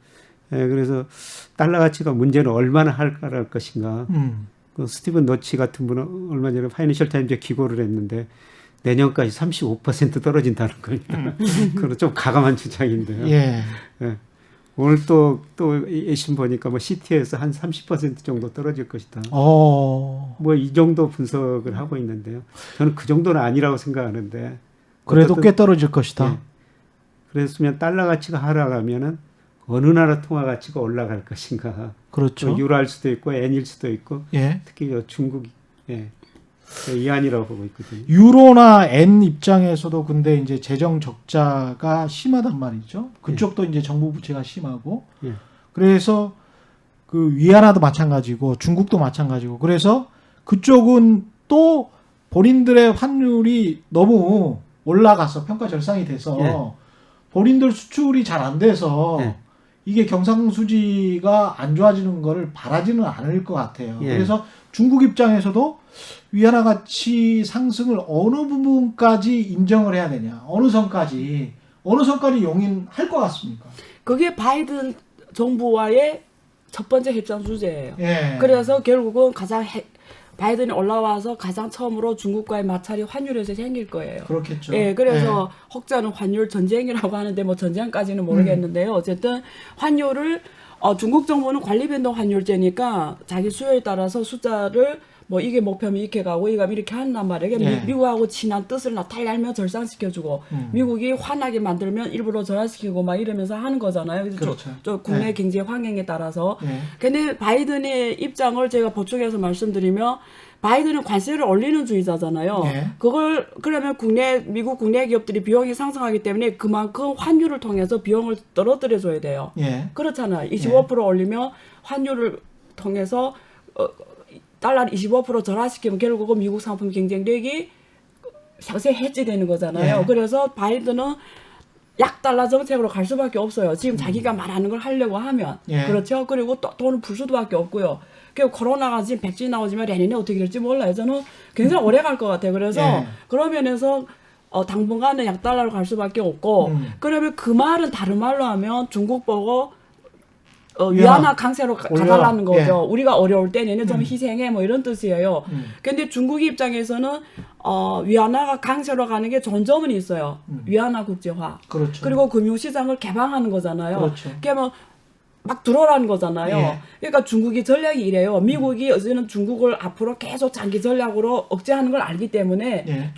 예, 그래서 달러 가치가 문제는 얼마나 할까할 것인가. 그 스티븐 너치 같은 분은 얼마 전에 파이낸셜 타임즈에 기고를 했는데 내년까지 35% 떨어진다는 겁니다. 그건 좀 가감한 주장인데요. 예. 예. 오늘 또 예신 보니까 뭐 시티에서 한 30% 정도 떨어질 것이다. 뭐 이 정도 분석을 하고 있는데요. 저는 그 정도는 아니라고 생각하는데. 그래도 꽤 떨어질 것이다. 예. 그랬으면 달러 가치가 하락하면은 어느 나라 통화 가치가 올라갈 것인가. 그렇죠. 유로일 수도 있고 엔일 수도 있고. 예. 특히 중국이 이안이라고 보고 있거든요. 유로나 엔 입장에서도 근데 이제 재정 적자가 심하단 말이죠. 그쪽도 이제 정부 부채가 심하고. 예. 그래서 그 위안화도 마찬가지고 중국도 마찬가지고. 그래서 그쪽은 또 본인들의 환율이 너무 올라가서 평가 절상이 돼서 예. 본인들 수출이 잘 안 돼서 예. 이게 경상수지가 안 좋아지는 거를 바라지는 않을 것 같아요. 예. 그래서 중국 입장에서도 위안화 가치 상승을 어느 부분까지 인정을 해야 되냐, 어느 선까지 용인할 것 같습니까? 그게 바이든 정부와의 첫 번째 협상 주제예요. 예. 그래서 결국은 바이든이 올라와서 가장 처음으로 중국과의 마찰이 환율에서 생길 거예요. 그렇겠죠. 예, 그래서 혹자는 환율 전쟁이라고 하는데 뭐 전쟁까지는 모르겠는데요. 어쨌든 환율을 중국 정부는 관리 변동 환율제니까 자기 수요에 따라서 숫자를 뭐 이게 목표면 이렇게 가고 이게 이렇게 한단 말이에요. 예. 미국하고 친한 뜻을 나타내면 절상시켜주고 미국이 화나게 만들면 일부러 절하시키고 막 이러면서 하는 거잖아요. 그래서 그렇죠. 저 국내 예. 경제 환경에 따라서. 예. 근데 바이든의 입장을 제가 보충해서 말씀드리면 바이든은 관세를 올리는 주의자잖아요. 예. 그러면 미국 국내 기업들이 비용이 상승하기 때문에 그만큼 환율을 통해서 비용을 떨어뜨려 줘야 돼요. 예. 그렇잖아요. 25% 올리면 환율을 통해서 달러를 25% 절하시키면 결국은 미국 상품 경쟁력이 상세 해지되는 거잖아요. 예. 그래서 바이든은 약달러 정책으로 갈 수밖에 없어요. 지금 자기가 말하는 걸 하려고 하면. 예. 그렇죠. 그리고 또 돈을 풀 수밖에 없고요. 그리고 코로나가 지금 백신 나오지만 내년에 어떻게 될지 몰라요. 저는 굉장히 오래 갈 것 같아요. 그래서 예. 그런 면에서 당분간은 약달러로 갈 수밖에 없고 그러면 그 말은 다른 말로 하면 중국 보고 위안화 강세로 가달라는 거죠. 예. 우리가 어려울 때 얘네 좀 희생해 뭐 이런 뜻이에요. 근데 중국 입장에서는 위안화가 강세로 가는 게 좋은 점은 있어요. 위안화 국제화. 그렇죠. 그리고 금융시장을 개방하는 거잖아요. 그렇죠. 그러면 막 들어오라는 거잖아요. 예. 그러니까 중국이 전략이 이래요. 미국이 어제는 중국을 앞으로 계속 장기 전략으로 억제하는 걸 알기 때문에 예.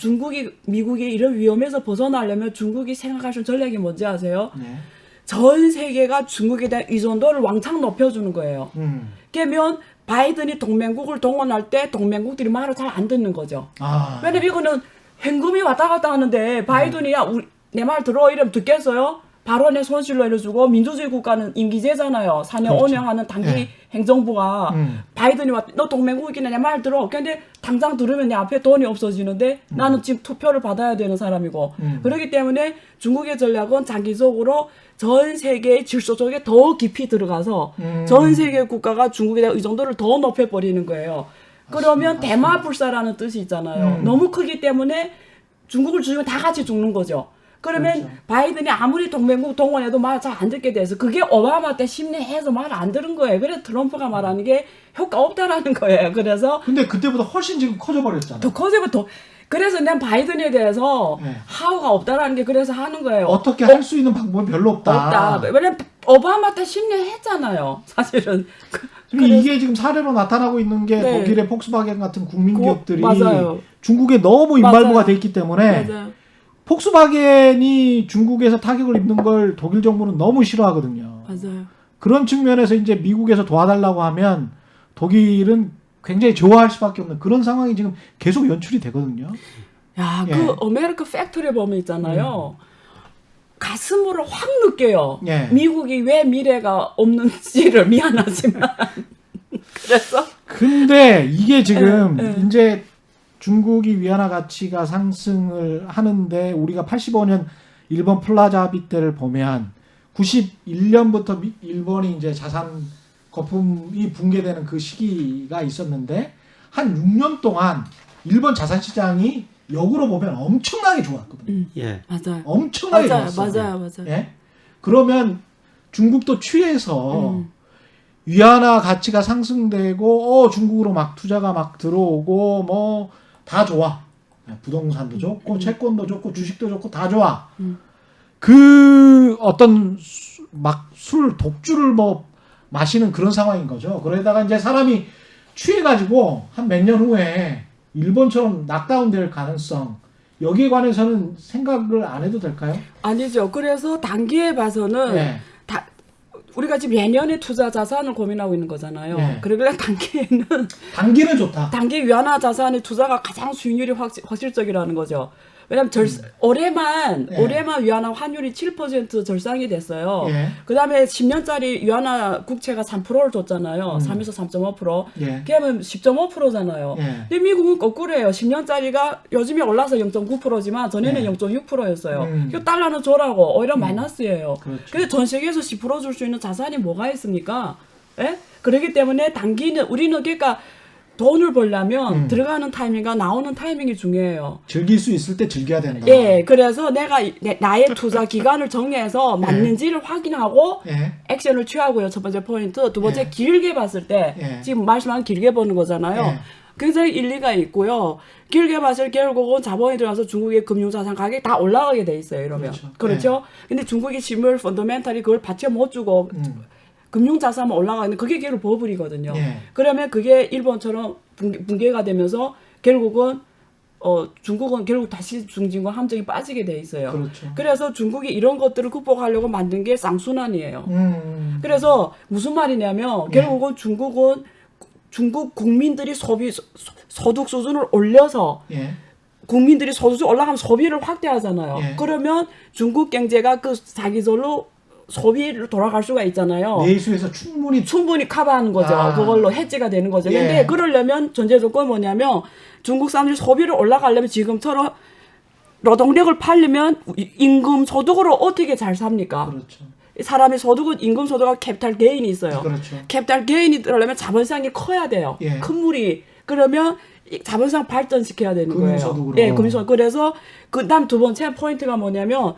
미국이 이런 위험에서 벗어나려면 중국이 생각할 수 있는 전략이 뭔지 아세요? 예. 전 세계가 중국에 대한 의존도를 왕창 높여주는 거예요. 그러면 바이든이 동맹국을 동원할 때 동맹국들이 말을 잘 안 듣는 거죠. 아. 왜냐면 이거는 현금이 왔다 갔다 하는데 바이든이 내 말 들어 이러면 듣겠어요? 바로 내 손실로 해주고 민주주의 국가는 임기제잖아요. 4년 그렇죠. 5년 하는 단기 예. 행정부가 바이든이 너 동맹국이네 내 말 들어. 근데 당장 들으면 내 앞에 돈이 없어지는데 나는 지금 투표를 받아야 되는 사람이고 그렇기 때문에 중국의 전략은 장기적으로 전 세계의 질서 속에 더 깊이 들어가서 전 세계 국가가 중국에 대한 의존도를 더 높여버리는 거예요. 그러면 대마불사라는 뜻이 있잖아요. 너무 크기 때문에 중국을 죽이면 다 같이 죽는 거죠. 그러면 그렇죠. 바이든이 아무리 동맹국 동원해도 말 잘 안 듣게 돼서 그게 오바마 때 심리해서 말 안 들은 거예요. 그래서 트럼프가 말하는 게 효과 없다라는 거예요. 그래서 근데 그때보다 훨씬 지금 커져버렸잖아. 더 커지면 그래서 난 바이든에 대해서 네. 하우가 없다라는 게 그래서 하는 거예요. 어떻게 할 수 있는 방법이 별로 없다. 왜냐면 오바마 때 심리했잖아요. 사실은. 이게 지금 사례로 나타나고 있는 게 네. 독일의 폭스바겐 같은 국민 기업들이 맞아요. 중국에 너무 인발부가 맞아요. 돼 있기 때문에 맞아요. 폭스바겐이 중국에서 타격을 입는 걸 독일 정부는 너무 싫어하거든요. 맞아요. 그런 측면에서 이제 미국에서 도와달라고 하면 독일은 굉장히 좋아할 수밖에 없는 그런 상황이 지금 계속 연출이 되거든요. 야, 예. 그 아메리카 팩토리 보면 있잖아요. 가슴으로 확 느껴요. 예. 미국이 왜 미래가 없는지를 미안하지만. 그래서 근데 이게 지금 예. 이제 중국이 위안화 가치가 상승을 하는데 우리가 85년 일본 플라자 합의 때를 보면 91년부터 일본이 이제 자산 거품이 붕괴되는 그 시기가 있었는데 한 6년 동안 일본 자산 시장이 역으로 보면 엄청나게 좋았거든요. 예. 맞아요. 엄청나게 맞아요. 좋았어요. 맞아요. 예? 그러면 중국도 취해서 위안화 가치가 상승되고 중국으로 막 투자가 막 들어오고 뭐 다 좋아. 부동산도 좋고 채권도 좋고 주식도 좋고 다 좋아. 그 어떤 막 술 독주를 뭐 마시는 그런 상황인 거죠. 그러다가 이제 사람이 취해가지고 한 몇 년 후에 일본처럼 낙다운될 가능성 여기에 관해서는 생각을 안 해도 될까요? 아니죠. 그래서 단기에 봐서는 네. 우리가 지금 예년에 투자 자산을 고민하고 있는 거잖아요. 네. 그러길래 단기에는 단기는 좋다. 단기 위안화 자산의 투자가 가장 수익률이 확실적이라는 거죠. 왜냐하면 올해만 위안화 환율이 7% 절상이 됐어요. 예. 그다음에 10년짜리 위안화 국채가 3%를 줬잖아요. 3에서 3.5%. 예. 그러면 10.5%잖아요. 예. 근데 미국은 거꾸로예요. 10년짜리가 요즘에 올라서 0.9%지만 전에는 예. 0.6%였어요. 그 달러는 줘라고 오히려 마이너스예요. 그렇죠. 근데 전 세계에서 10% 줄 수 있는 자산이 뭐가 있습니까? 예? 그렇기 때문에 단기는 우리는 그러니까 돈을 벌려면 들어가는 타이밍과 나오는 타이밍이 중요해요. 즐길 수 있을 때 즐겨야 된다. 예, 그래서 내가 나의 투자 기간을 정해서 맞는지를 확인하고 예. 액션을 취하고요. 첫 번째 포인트. 두 번째 예. 길게 봤을 때 예. 지금 말씀한 길게 보는 거잖아요. 예. 굉장히 일리가 있고요. 길게 봤을 때 결국은 자본이 들어가서 중국의 금융자산 가격이 다 올라가게 돼 있어요. 이러면. 그렇죠? 근데 중국의 실물 펀더멘탈이 그걸 받쳐 못 주고 금융자산만 올라가는데 그게 결국 버블이거든요. 예. 그러면 그게 일본처럼 붕괴가 되면서 결국은 중국은 결국 다시 중진과 함정이 빠지게 돼 있어요. 그렇죠. 그래서 중국이 이런 것들을 극복하려고 만든 게 쌍순환이에요. 그래서 무슨 말이냐면 결국은 중국 국민들이 소득 수준을 올려서 예. 국민들이 소득이 올라가면 소비를 확대하잖아요. 예. 그러면 중국 경제가 그 자기절로 소비를 돌아갈 수가 있잖아요. 내수에서 충분히 커버하는 거죠. 그걸로 해지가 되는 거죠. 예. 근데 그러려면 전제 조건이 뭐냐면 중국 사람들이 소비를 올라가려면 지금처럼 노동력을 팔려면 임금 소득으로 어떻게 잘 삽니까? 그렇죠. 사람의 소득은 임금 소득과 캐피탈 게인이 있어요. 그렇죠. 캐피탈 게인이 들어려면 자본시장이 커야 돼요. 예. 큰 물이. 그러면 이 자본시장 발전시켜야 되는 거예요. 금융소득으로. 예, 금융소득. 그래서 그다음 두 번째 포인트가 뭐냐면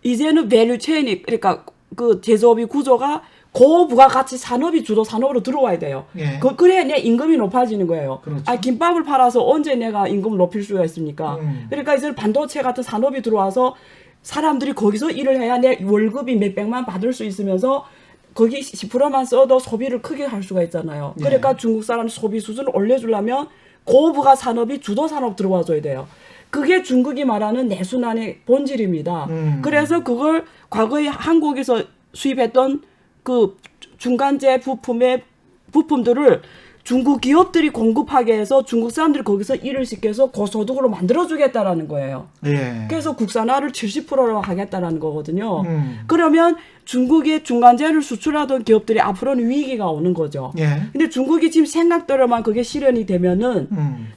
이제는 밸류 체인이 그러니까 그 제조업의 구조가 고부가가치 산업이 주도 산업으로 들어와야 돼요. 예. 그래야 내 임금이 높아지는 거예요. 그렇죠. 김밥을 팔아서 언제 내가 임금을 높일 수가 있습니까? 그러니까 이제 반도체 같은 산업이 들어와서 사람들이 거기서 일을 해야 내 월급이 몇백만 받을 수 있으면서 거기 10%만 써도 소비를 크게 할 수가 있잖아요. 예. 그러니까 중국 사람 소비 수준을 올려주려면 고부가 산업이 주도 산업 들어와줘야 돼요. 그게 중국이 말하는 내순환의 본질입니다. 그래서 그걸 과거에 한국에서 수입했던 그 중간재 부품들을 중국 기업들이 공급하게 해서 중국 사람들이 거기서 일을 시켜서 고소득으로 만들어주겠다라는 거예요. 예. 그래서 국산화를 70%로 하겠다라는 거거든요. 그러면 중국의 중간재를 수출하던 기업들이 앞으로는 위기가 오는 거죠. 예. 근데 중국이 지금 생각대로만 그게 실현이 되면은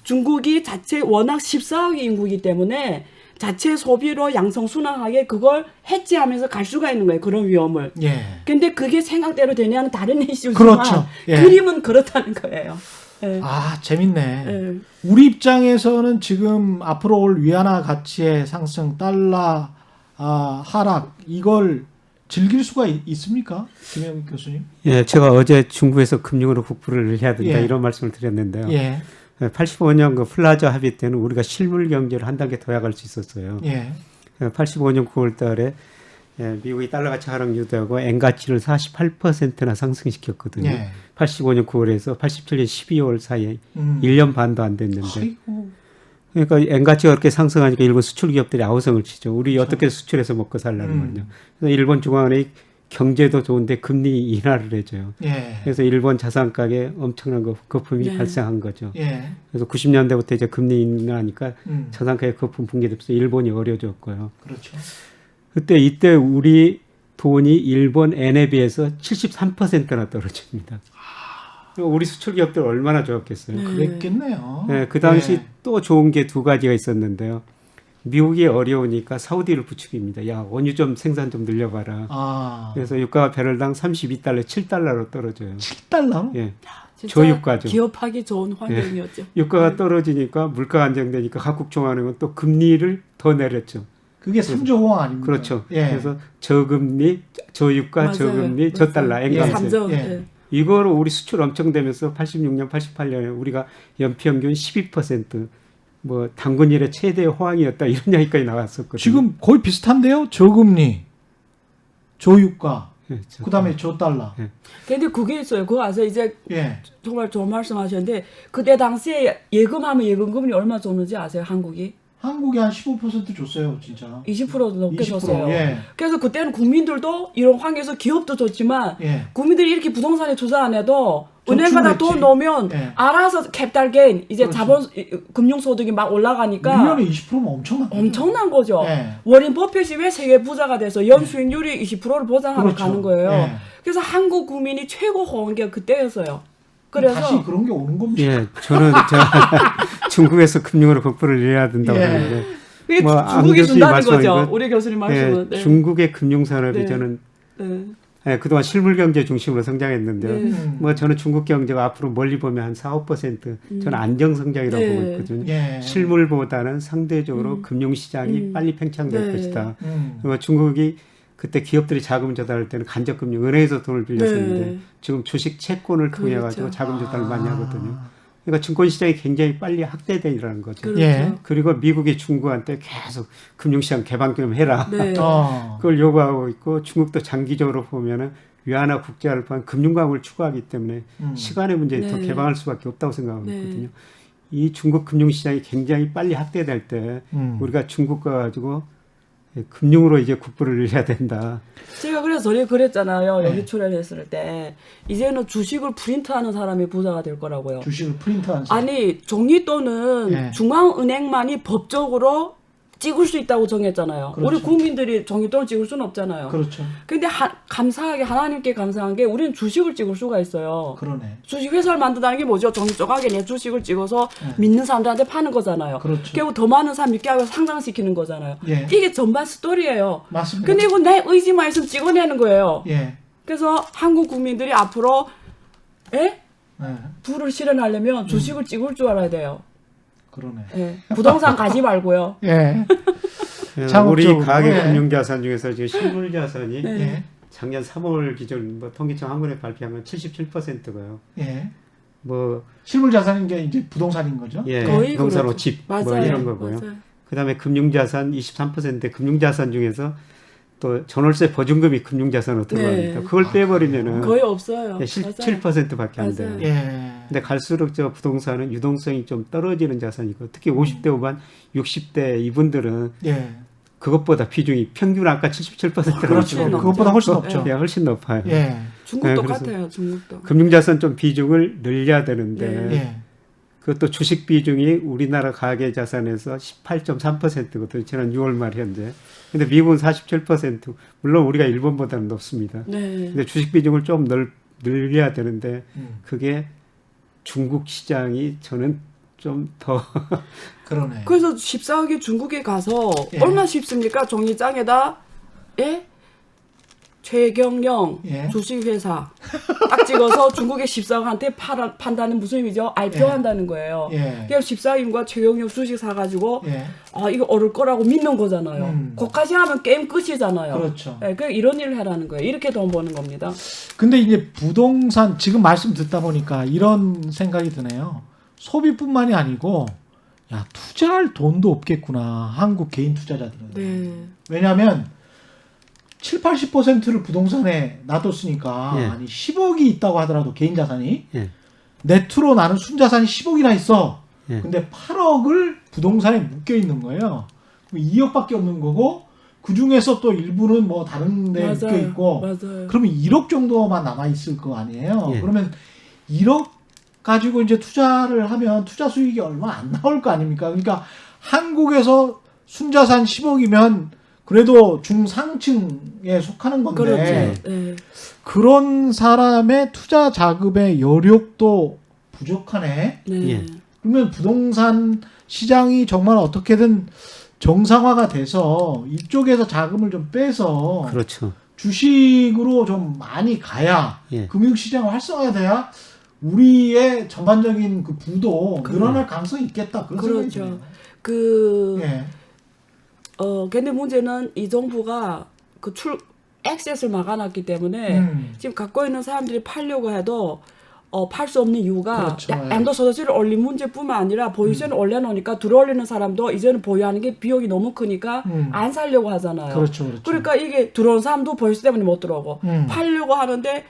중국이 자체 워낙 14억의 인구이기 때문에 자체 소비로 양성순환하게 그걸 해지하면서 갈 수가 있는 거예요. 그런 위험을. 예. 근데 그게 생각대로 되냐는 다른 이슈지만 그렇죠. 예. 그림은 그렇다는 거예요. 예. 아, 재밌네. 예. 우리 입장에서는 지금 앞으로 올 위안화 가치의 상승, 달러 하락 이걸 즐길 수가 있습니까? 김영익 교수님? 예, 제가 어제 중국에서 금융으로 국부를 해야 된다 예. 이런 말씀을 드렸는데요. 예. 85년 그 플라자 합의 때는 우리가 실물 경제를 한 단계 더 해갈 수 있었어요. 예. 85년 9월 달에 미국이 달러 가치 하락 유도하고 엔 가치를 48%나 상승시켰거든요. 예. 85년 9월에서 87년 12월 사이에 1년 반도 안 됐는데. 아이고. 그러니까 엔 가치가 그렇게 상승하니까 일본 수출 기업들이 아우성을 치죠. 우리 어떻게 수출해서 먹고 살라는 거냐. 그래서 일본 중앙은행이 경제도 좋은데 금리 인하를 해줘요. 예. 그래서 일본 자산 가격에 엄청난 거품이 네. 발생한 거죠. 예. 그래서 90년대부터 이제 금리 인하니까 자산 가격 거품 붕괴되면서 일본이 어려워졌고요. 그렇죠. 이때 우리 돈이 일본 엔에 비해서 73%나 떨어집니다. 우리 수출 기업들 얼마나 좋았겠어요. 그랬겠네요. 네, 그 당시 예. 또 좋은 게 두 가지가 있었는데요. 미국이 어려우니까 사우디를 부추깁니다. 야, 원유 좀 생산 좀 늘려봐라. 아. 그래서 유가가 배럴당 32달러, 7달러로 떨어져요. 7달러? 예. 진짜 저유가죠. 기업하기 좋은 환경이었죠. 유가가 떨어지니까 물가가 안정되니까 각국 중앙은행은 또 금리를 더 내렸죠. 그게 3조 원 아닙니까? 그렇죠. 예. 그래서 저금리, 저유가, 맞아요. 저금리, 저달러, 예. 엔강세. 삼점. 예. 예. 이거로 우리 수출 엄청 되면서 86년, 88년에 우리가 연평균 12% 뭐 단군 이래 최대 호황이었다 이런 이야기까지 나왔었거든요. 지금 거의 비슷한데요. 저금리, 저유가, 예, 그다음에 저달러. 근데 그게 있어요. 그거 아세요? 이제 예. 정말 좋은 말씀하셨는데 그때 당시에 예금하면 예금금리 얼마 줬는지 아세요? 한국이? 한국이 한 15% 줬어요, 진짜. 20%도 넘게 20%, 줬어요. 예. 그래서 그때는 국민들도 이런 환경에서 기업도 줬지만 예. 국민들이 이렇게 부동산에 투자 안 해도 저축을 은행가다 돈 했지. 넣으면 예. 알아서 캐피탈 게인 이제 그렇죠. 자본 금융소득이 막 올라가니까 1년에 20%면 엄청난 거죠. 엄청난 거죠. 예. 워렌 버핏이 왜 세계 부자가 돼서 연수익률이 20%를 보장하며 그렇죠. 가는 거예요. 예. 그래서 한국 국민이 최고 호응한 게 그때였어요. 그래서 다시 그런 게 오는 겁니다. 예, 저는 중국에서 금융으로 국부를 해야 된다고 예. 하는데 그게 뭐 안 중국이 교수님 준다는 거죠. 말씀하신 우리 교수님 말씀은. 예, 중국의 금융산업이 네. 저는 네. 예, 그동안 실물 경제 중심으로 성장했는데요. 네. 뭐 저는 중국 경제가 앞으로 멀리 보면 한 4~5% 저는 안정 성장이라고 네. 보고 있거든요. 예. 실물보다는 상대적으로 금융시장이 빨리 팽창될 네. 것이다. 음. 그리고 중국이 그때 기업들이 자금 조달할 때는 간접금융 은행에서 돈을 빌렸었는데 네. 지금 주식 채권을 통해 가지고 그렇죠. 자금 조달을 많이 하거든요. 그러니까 증권시장이 굉장히 빨리 확대되라는 거죠. 그렇죠. 예. 그리고 미국이 중국한테 계속 금융시장 개방 좀 해라. 네. 그걸 요구하고 있고 중국도 장기적으로 보면은 위안화 국제화를 포함한 금융강을 추구하기 때문에 시간의 문제에 더 네. 개방할 수밖에 없다고 생각하고 네. 있거든요. 이 중국 금융시장이 굉장히 빨리 확대될 때 우리가 중국과 가지고 금융으로 이제 국부를 해야 된다. 제가 그래서 전에 그랬잖아요. 네. 여기 출연했을 때 이제는 주식을 프린트하는 사람이 부자가 될 거라고요. 주식을 프린트한 사람. 아니 종이돈은 네. 중앙은행만이 법적으로 찍을 수 있다고 정했잖아요. 그렇죠. 우리 국민들이 종이돈을 찍을 수는 없잖아요. 그렇죠. 근데 감사하게 하나님께 감사한 게 우리는 주식을 찍을 수가 있어요. 그러네. 주식 회사를 만든다는 게 뭐죠? 종이 쪼가게 내 주식을 찍어서 믿는 사람들한테 파는 거잖아요. 그렇죠. 결국 더 많은 사람 믿게 하고 상장시키는 거잖아요. 예. 이게 전반 스토리예요. 맞습니다. 근데 이거 내 의지만 있으면 찍어내는 거예요. 예. 그래서 한국 국민들이 앞으로 예. 부를 실현하려면 주식을 찍을 줄 알아야 돼요. 그러네. 예. 부동산 가지 말고요. 예. 우리 창업적으로. 가계 예. 금융자산 중에서 지금 실물자산이 네. 예. 작년 3월 기준 뭐 통계청 한 번에 발표하면 77%고요. 예. 뭐 실물 자산인 게 이제 부동산인 거죠? 예, 거의 부동산, 그렇죠. 집, 맞아요. 뭐 이런 거고요. 맞아요. 그다음에 금융자산 23%, 금융자산 중에서 또 전월세 보증금이 금융자산으로 들어갑니다. 그걸 빼버리면은 거의 없어요. 7%밖에 안 돼요. 근데 갈수록 저 부동산은 유동성이 좀 떨어지는 자산이고 특히 50대 후반, 60대 이분들은 그것보다 비중이 평균 아까 77%라고 그렇죠. 그것보다 훨씬 높죠. 훨씬 높아요. 중국 똑같아요. 중국도. 금융자산 좀 비중을 늘려야 되는데 그것도 주식 비중이 우리나라 가계자산에서 18.3%거든요. 지난 6월 말 현재. 근데 미국은 47%. 물론 우리가 일본보다는 높습니다. 근데 주식 비중을 좀 늘려야 되는데 그게 중국 시장이 저는 좀 더 그러네. 그래서 14억이 중국에 가서 얼마나 쉽습니까? 종이장에다 최경영 주식회사 딱 찍어서 중국의 14억한테 판다는 무슨 의미죠? IPO한다는 거예요. 그래서 14억인과 최경영 주식 사가지고 이거 오를 거라고 믿는 거잖아요. 거기까지 하면 게임 끝이잖아요. 그렇죠. 그러니까 이런 일을 하라는 거예요. 이렇게 돈 버는 겁니다. 근데 이제 부동산 지금 말씀 듣다 보니까 이런 생각이 드네요. 소비뿐만이 아니고 야 투자할 돈도 없겠구나. 한국 개인 투자자들은. 왜냐하면 70-80%를 부동산에 놔뒀으니까 아니 10억이 있다고 하더라도 개인 자산이 네트로 나는 순자산이 10억이나 있어. 근데 8억을 부동산에 묶여 있는 거예요. 그럼 2억밖에 없는 거고 그 중에서 또 일부는 뭐 다른 데 묶여 있고 그러면 1억 정도만 남아 있을 거 아니에요. 그러면 1억 가지고 이제 투자를 하면 투자 수익이 얼마 안 나올 거 아닙니까? 그러니까 한국에서 순자산 10억이면 그래도 중상층에 속하는 건데 그런 사람의 투자 자금의 여력도 부족하네. 그러면 부동산 시장이 정말 어떻게든 정상화가 돼서 이쪽에서 자금을 좀 빼서 그렇죠. 주식으로 좀 많이 가야 금융시장 활성화돼야 우리의 전반적인 그 부도 늘어날 가능성이 있겠다. 그런 생각이 드네요. 근데 문제는 이 정부가 액세스를 막아놨기 때문에 지금 갖고 있는 사람들이 팔려고 해도 팔 수 없는 이유가 양도소득세를 올린 문제뿐만 아니라 보유세를 올려놓으니까 들어올리는 사람도 이제는 보유하는 게 비용이 너무 크니까 안 살려고 하잖아요. 그렇죠. 그러니까 이게 들어온 사람도 보유세 때문에 못 들어오고 팔려고 하는데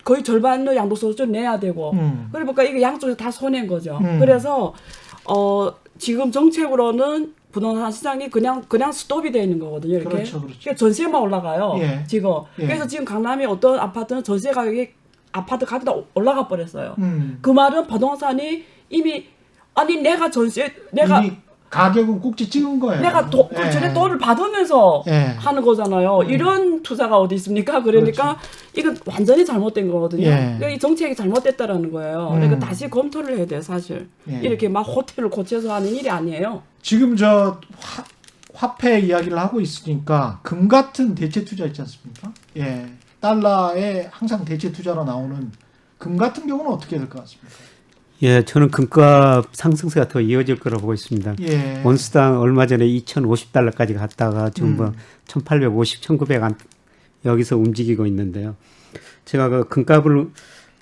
거의 절반의 양도소득세를 내야 되고 그러니까 이게 양쪽에서 다 손해인 거죠. 그래서 지금 정책으로는 부동산 시장이 그냥 스톱이 되어 있는 거거든요. 이렇게. 그렇죠. 그러니까 전세만 올라가요. 지금. 그래서 지금 강남에 어떤 아파트는 전세 가격이 아파트 가격이 다 올라가 버렸어요. 그 말은 부동산이 이미 내가 이미 가격은 꼭지 찍은 거예요. 내가 전에 돈을 받으면서 하는 거잖아요. 이런 투자가 어디 있습니까? 그러니까 이건 완전히 잘못된 거거든요. 그러니까 이 정책이 잘못됐다라는 거예요. 그러니까 다시 검토를 해야 돼요, 사실. 이렇게 막 호텔을 고쳐서 하는 일이 아니에요. 지금 화폐 이야기를 하고 있으니까 금 같은 대체 투자 있지 않습니까? 달러에 항상 대체 투자로 나오는 금 같은 경우는 어떻게 될 것 같습니까? 저는 금값 상승세가 더 이어질 거라고 보고 있습니다. 온스당 얼마 전에 2,050달러까지 갔다가 지금 1,850, 1,900 여기서 움직이고 있는데요. 제가 그 금값을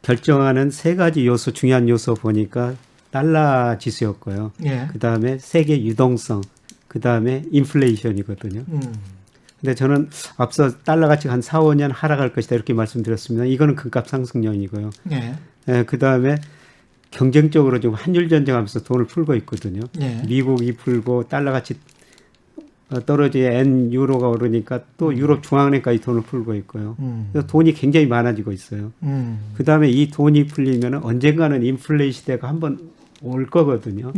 결정하는 세 가지 요소, 중요한 요소 보니까 달러 지수였고요. 그 다음에 세계 유동성, 그 다음에 인플레이션이거든요. 근데 저는 앞서 달러 가치가 한 4, 5년 하락할 것이다 이렇게 말씀드렸습니다. 이거는 금값 상승 요인이고요. 그 다음에 경쟁적으로 지금 한일 전쟁하면서 돈을 풀고 있거든요. 미국이 풀고 달러 가치 떨어지게 엔 유로가 오르니까 또 유럽 중앙은행까지 돈을 풀고 있고요. 그래서 돈이 굉장히 많아지고 있어요. 그 다음에 이 돈이 풀리면 언젠가는 인플레 시대가 한번 올 거거든요.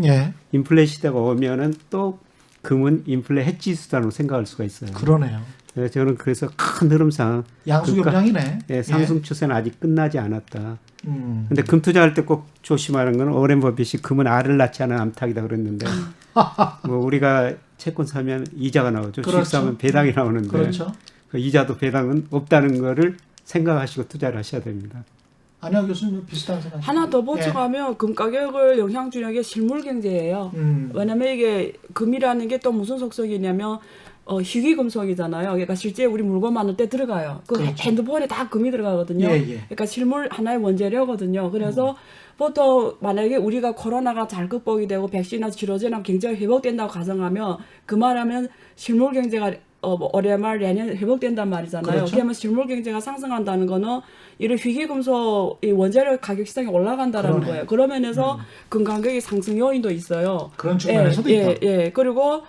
인플레 시대가 오면은 또 금은 인플레 해지 수단으로 생각할 수가 있어요. 그러네요. 저는 그래서 큰 흐름상 양수겸장이네. 상승 추세는 아직 끝나지 않았다. 근데 금 투자할 때 꼭 조심하는 건 오렌 버핏이 금은 알을 낳지 않은 암탉이다 그랬는데 뭐 우리가 채권 사면 이자가 나오죠. 주식 사면 배당이 나오는데 그 이자도 배당은 없다는 거를 생각하시고 투자를 하셔야 됩니다. 안혜아 교수님 비슷한 생각. 하나 더 보충하면 금 가격을 영향 주는 게 실물 경제예요. 왜냐면 이게 금이라는 게 또 무슨 속성이냐면 희귀금속이잖아요. 그러니까 실제 우리 물건 만들 때 들어가요. 그 핸드폰에 다 금이 들어가거든요. 그러니까 실물 하나의 원재료거든요. 그래서 보통 만약에 우리가 코로나가 잘 극복이 되고 백신이나 치료제나 경제가 회복된다고 가정하면 그 말하면 실물 경제가 올해 말 내년 회복된단 말이잖아요. 그렇죠. 그러면 실물 경제가 상승한다는 거는 이런 희귀금속 이 원재료 가격 시장이 올라간다라는 그러네. 거예요. 그런 면에서 금 가격의 상승 요인도 있어요. 그런 측면에서도 있다. 그리고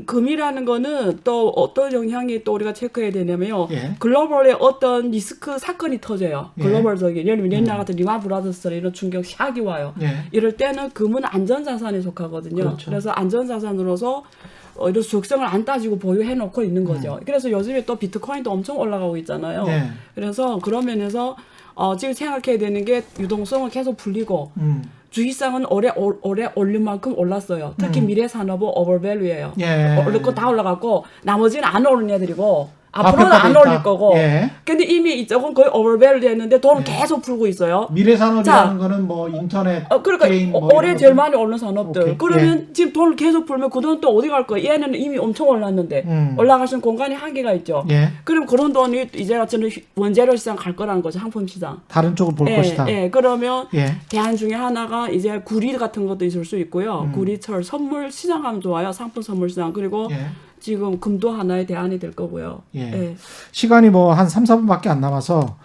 금이라는 거는 또 어떤 영향이 또 우리가 체크해야 되냐면요. 예. 글로벌에 어떤 리스크 사건이 터져요. 예. 글로벌적인. 예를 들면 옛날 같은 리만 브라더스 이런 충격 샥이 와요. 예. 이럴 때는 금은 안전자산에 속하거든요. 그렇죠. 그래서 안전자산으로서 이런 수익성을 안 따지고 보유해놓고 있는 거죠. 그래서 요즘에 또 비트코인도 엄청 올라가고 있잖아요. 예. 그래서 그런 면에서 지금 생각해야 되는 게 유동성은 계속 풀리고 주식상은 올해 올린 만큼 올랐어요. 특히 미래산업은 오버밸류예요. 예. 올릴 거 다 올라갔고 나머지는 안 오른 애들이고 앞으로는 앞에까지 안 있다. 올릴 거고. 예. 근데 이미 이쪽은 거의 오버밸류 했는데 돈을 계속 풀고 있어요. 미래산업이라는 자, 거는 뭐 인터넷 그러니까 게임 뭐 올해 이런 제일 거? 많이 오른 산업들. 오케이. 그러면 지금 돈을 계속 풀면 그 돈 또 어디 갈 거예요? 얘네는 이미 엄청 올랐는데 올라갈 수 있는 공간이 한계가 있죠. 예. 그럼 그런 돈이 이제 같은 원재료 시장 갈 거라는 거죠. 상품 시장. 다른 쪽을 볼 것이다. 그러면 예. 대안 중에 하나가 이제 구리 같은 것도 있을 수 있고요. 구리철 선물 시장 하면 좋아요. 상품 선물 시장. 그리고 예. 지금 금도 하나의 대안이 될 거고요. 예. 시간이 뭐 한 3, 4분밖에 안 남아서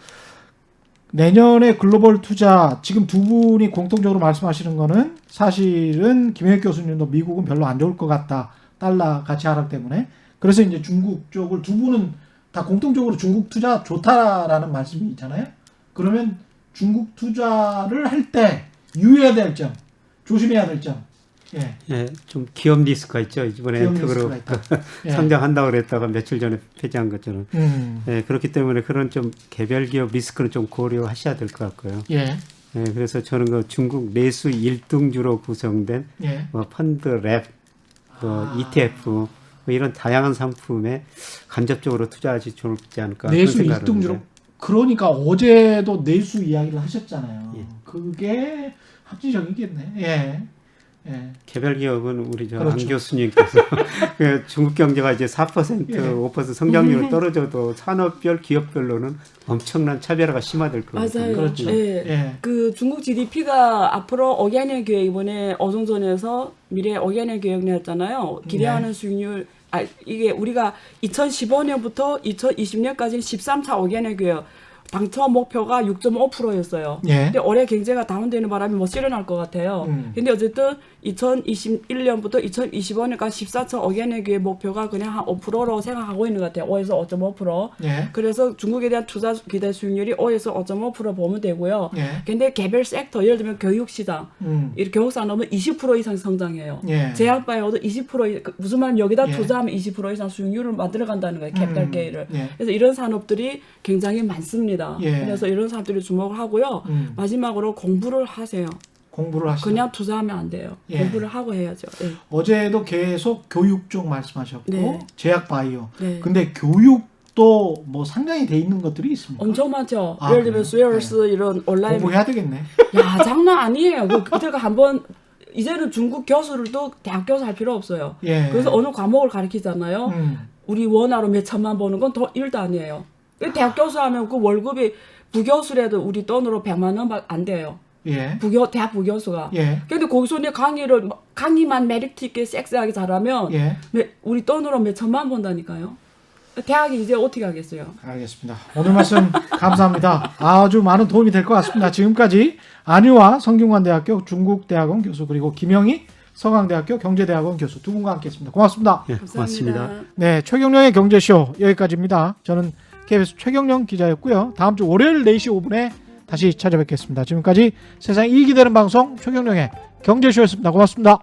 내년에 글로벌 투자 지금 두 분이 공통적으로 말씀하시는 거는 사실은 김영익 교수님도 미국은 별로 안 좋을 것 같다. 달러 가치 하락 때문에. 그래서 이제 중국 쪽을 두 분은 다 공통적으로 중국 투자 좋다라는 말씀이 있잖아요. 그러면 중국 투자를 할 때 유의해야 될 점, 조심해야 될 점. 예. 예, 좀 기업 리스크가 있죠. 이번에 기업 엔트그룹 리스크가 있다. 예. 상장한다고 그랬다가 며칠 전에 폐지한 것처럼. 음. 예, 그렇기 때문에 그런 좀 개별 기업 리스크는 좀 고려하셔야 될 것 같고요. 예. 예, 그래서 저는 그 중국 내수 1등주로 구성된 예. 뭐 펀드, 랩, 뭐 ETF 뭐 이런 다양한 상품에 간접적으로 투자하지 좋지 않을까. 내수 그런 생각을 1등주로. 하는데. 그러니까 어제도 내수 이야기를 하셨잖아요. 예. 그게 합리적이겠네. 예. 예. 개별 기업은 우리 저 안 그렇죠. 교수님께서 그 중국 경제가 이제 4%, 예. 5% 성장률이 떨어져도 산업별, 기업별로는 엄청난 차별화가 심화될 거거든요. 맞아요. 그렇죠. 예. 예. 그 중국 GDP가 앞으로 5개년 계획 이번에 어종전에서 미래 5개년 계획 냈잖아요. 기대하는 수익률 이게 우리가 2015년부터 2020년까지는 13차 5개년 계획 당초 목표가 6.5%였어요. 예. 근데 올해 경제가 다운되는 바람에 못 실현할 것 같아요. 근데 어쨌든 2021년부터 2025년까지 14차 5개년 계획 목표가 그냥 한 5%로 생각하고 있는 것 같아요. 5에서 5.5%. 예. 그래서 중국에 대한 투자 기대 수익률이 5에서 5.5% 보면 되고요. 예. 근데 개별 섹터 예를 들면 교육시장, 이 교육산업은 20% 이상 성장해요. 예. 제약바이오도 20% 무슨 말이면 여기다 예. 투자하면 20% 이상 수익률을 만들어간다는 거예요. 캐피탈 게인을. 예. 그래서 이런 산업들이 굉장히 많습니다. 예. 그래서 이런 산업들이 주목을 하고요. 마지막으로 공부를 하세요. 공부를 하시죠. 그냥 투자하면 안 돼요. 예. 공부를 하고 해야죠. 예. 어제도 계속 교육 쪽 말씀하셨고 네. 제약 바이오. 네. 근데 교육도 뭐 상당히 돼 있는 것들이 있습니다. 엄청 많죠. 아, 예를 들면 그래요? 스웨어스 이런 온라인 공부해야 되겠네. 야 장난 아니에요. 그때가 한번 이제는 중국 교수들도 대학 교수 할 필요 없어요. 예. 그래서 어느 과목을 가르치잖아요. 우리 원화로 몇 천만 버는 건 더 일도 아니에요. 대학 교수 하면 그 월급이 부교수라도 우리 돈으로 100만 원 안 돼요. 예. 대학 부교수가. 예. 근데 거기서 내 강의만 메리트 있게 섹시하게 잘하면 예. 우리 돈으로 몇 천만 번다니까요. 대학이 이제 어떻게 하겠어요? 알겠습니다. 오늘 말씀 감사합니다. 아주 많은 도움이 될 것 같습니다. 지금까지 안유아 성균관대학교 중국대학원 교수 그리고 김영희 서강대학교 경제대학원 교수 두 분과 함께했습니다. 고맙습니다. 예, 고맙습니다. 네, 최경령의 경제쇼 여기까지입니다. 저는 KBS 최경령 기자였고요. 다음 주 월요일 4시 5분에 다시 찾아뵙겠습니다. 지금까지 세상 이익이 되는 방송 최경령의 경제쇼였습니다. 고맙습니다.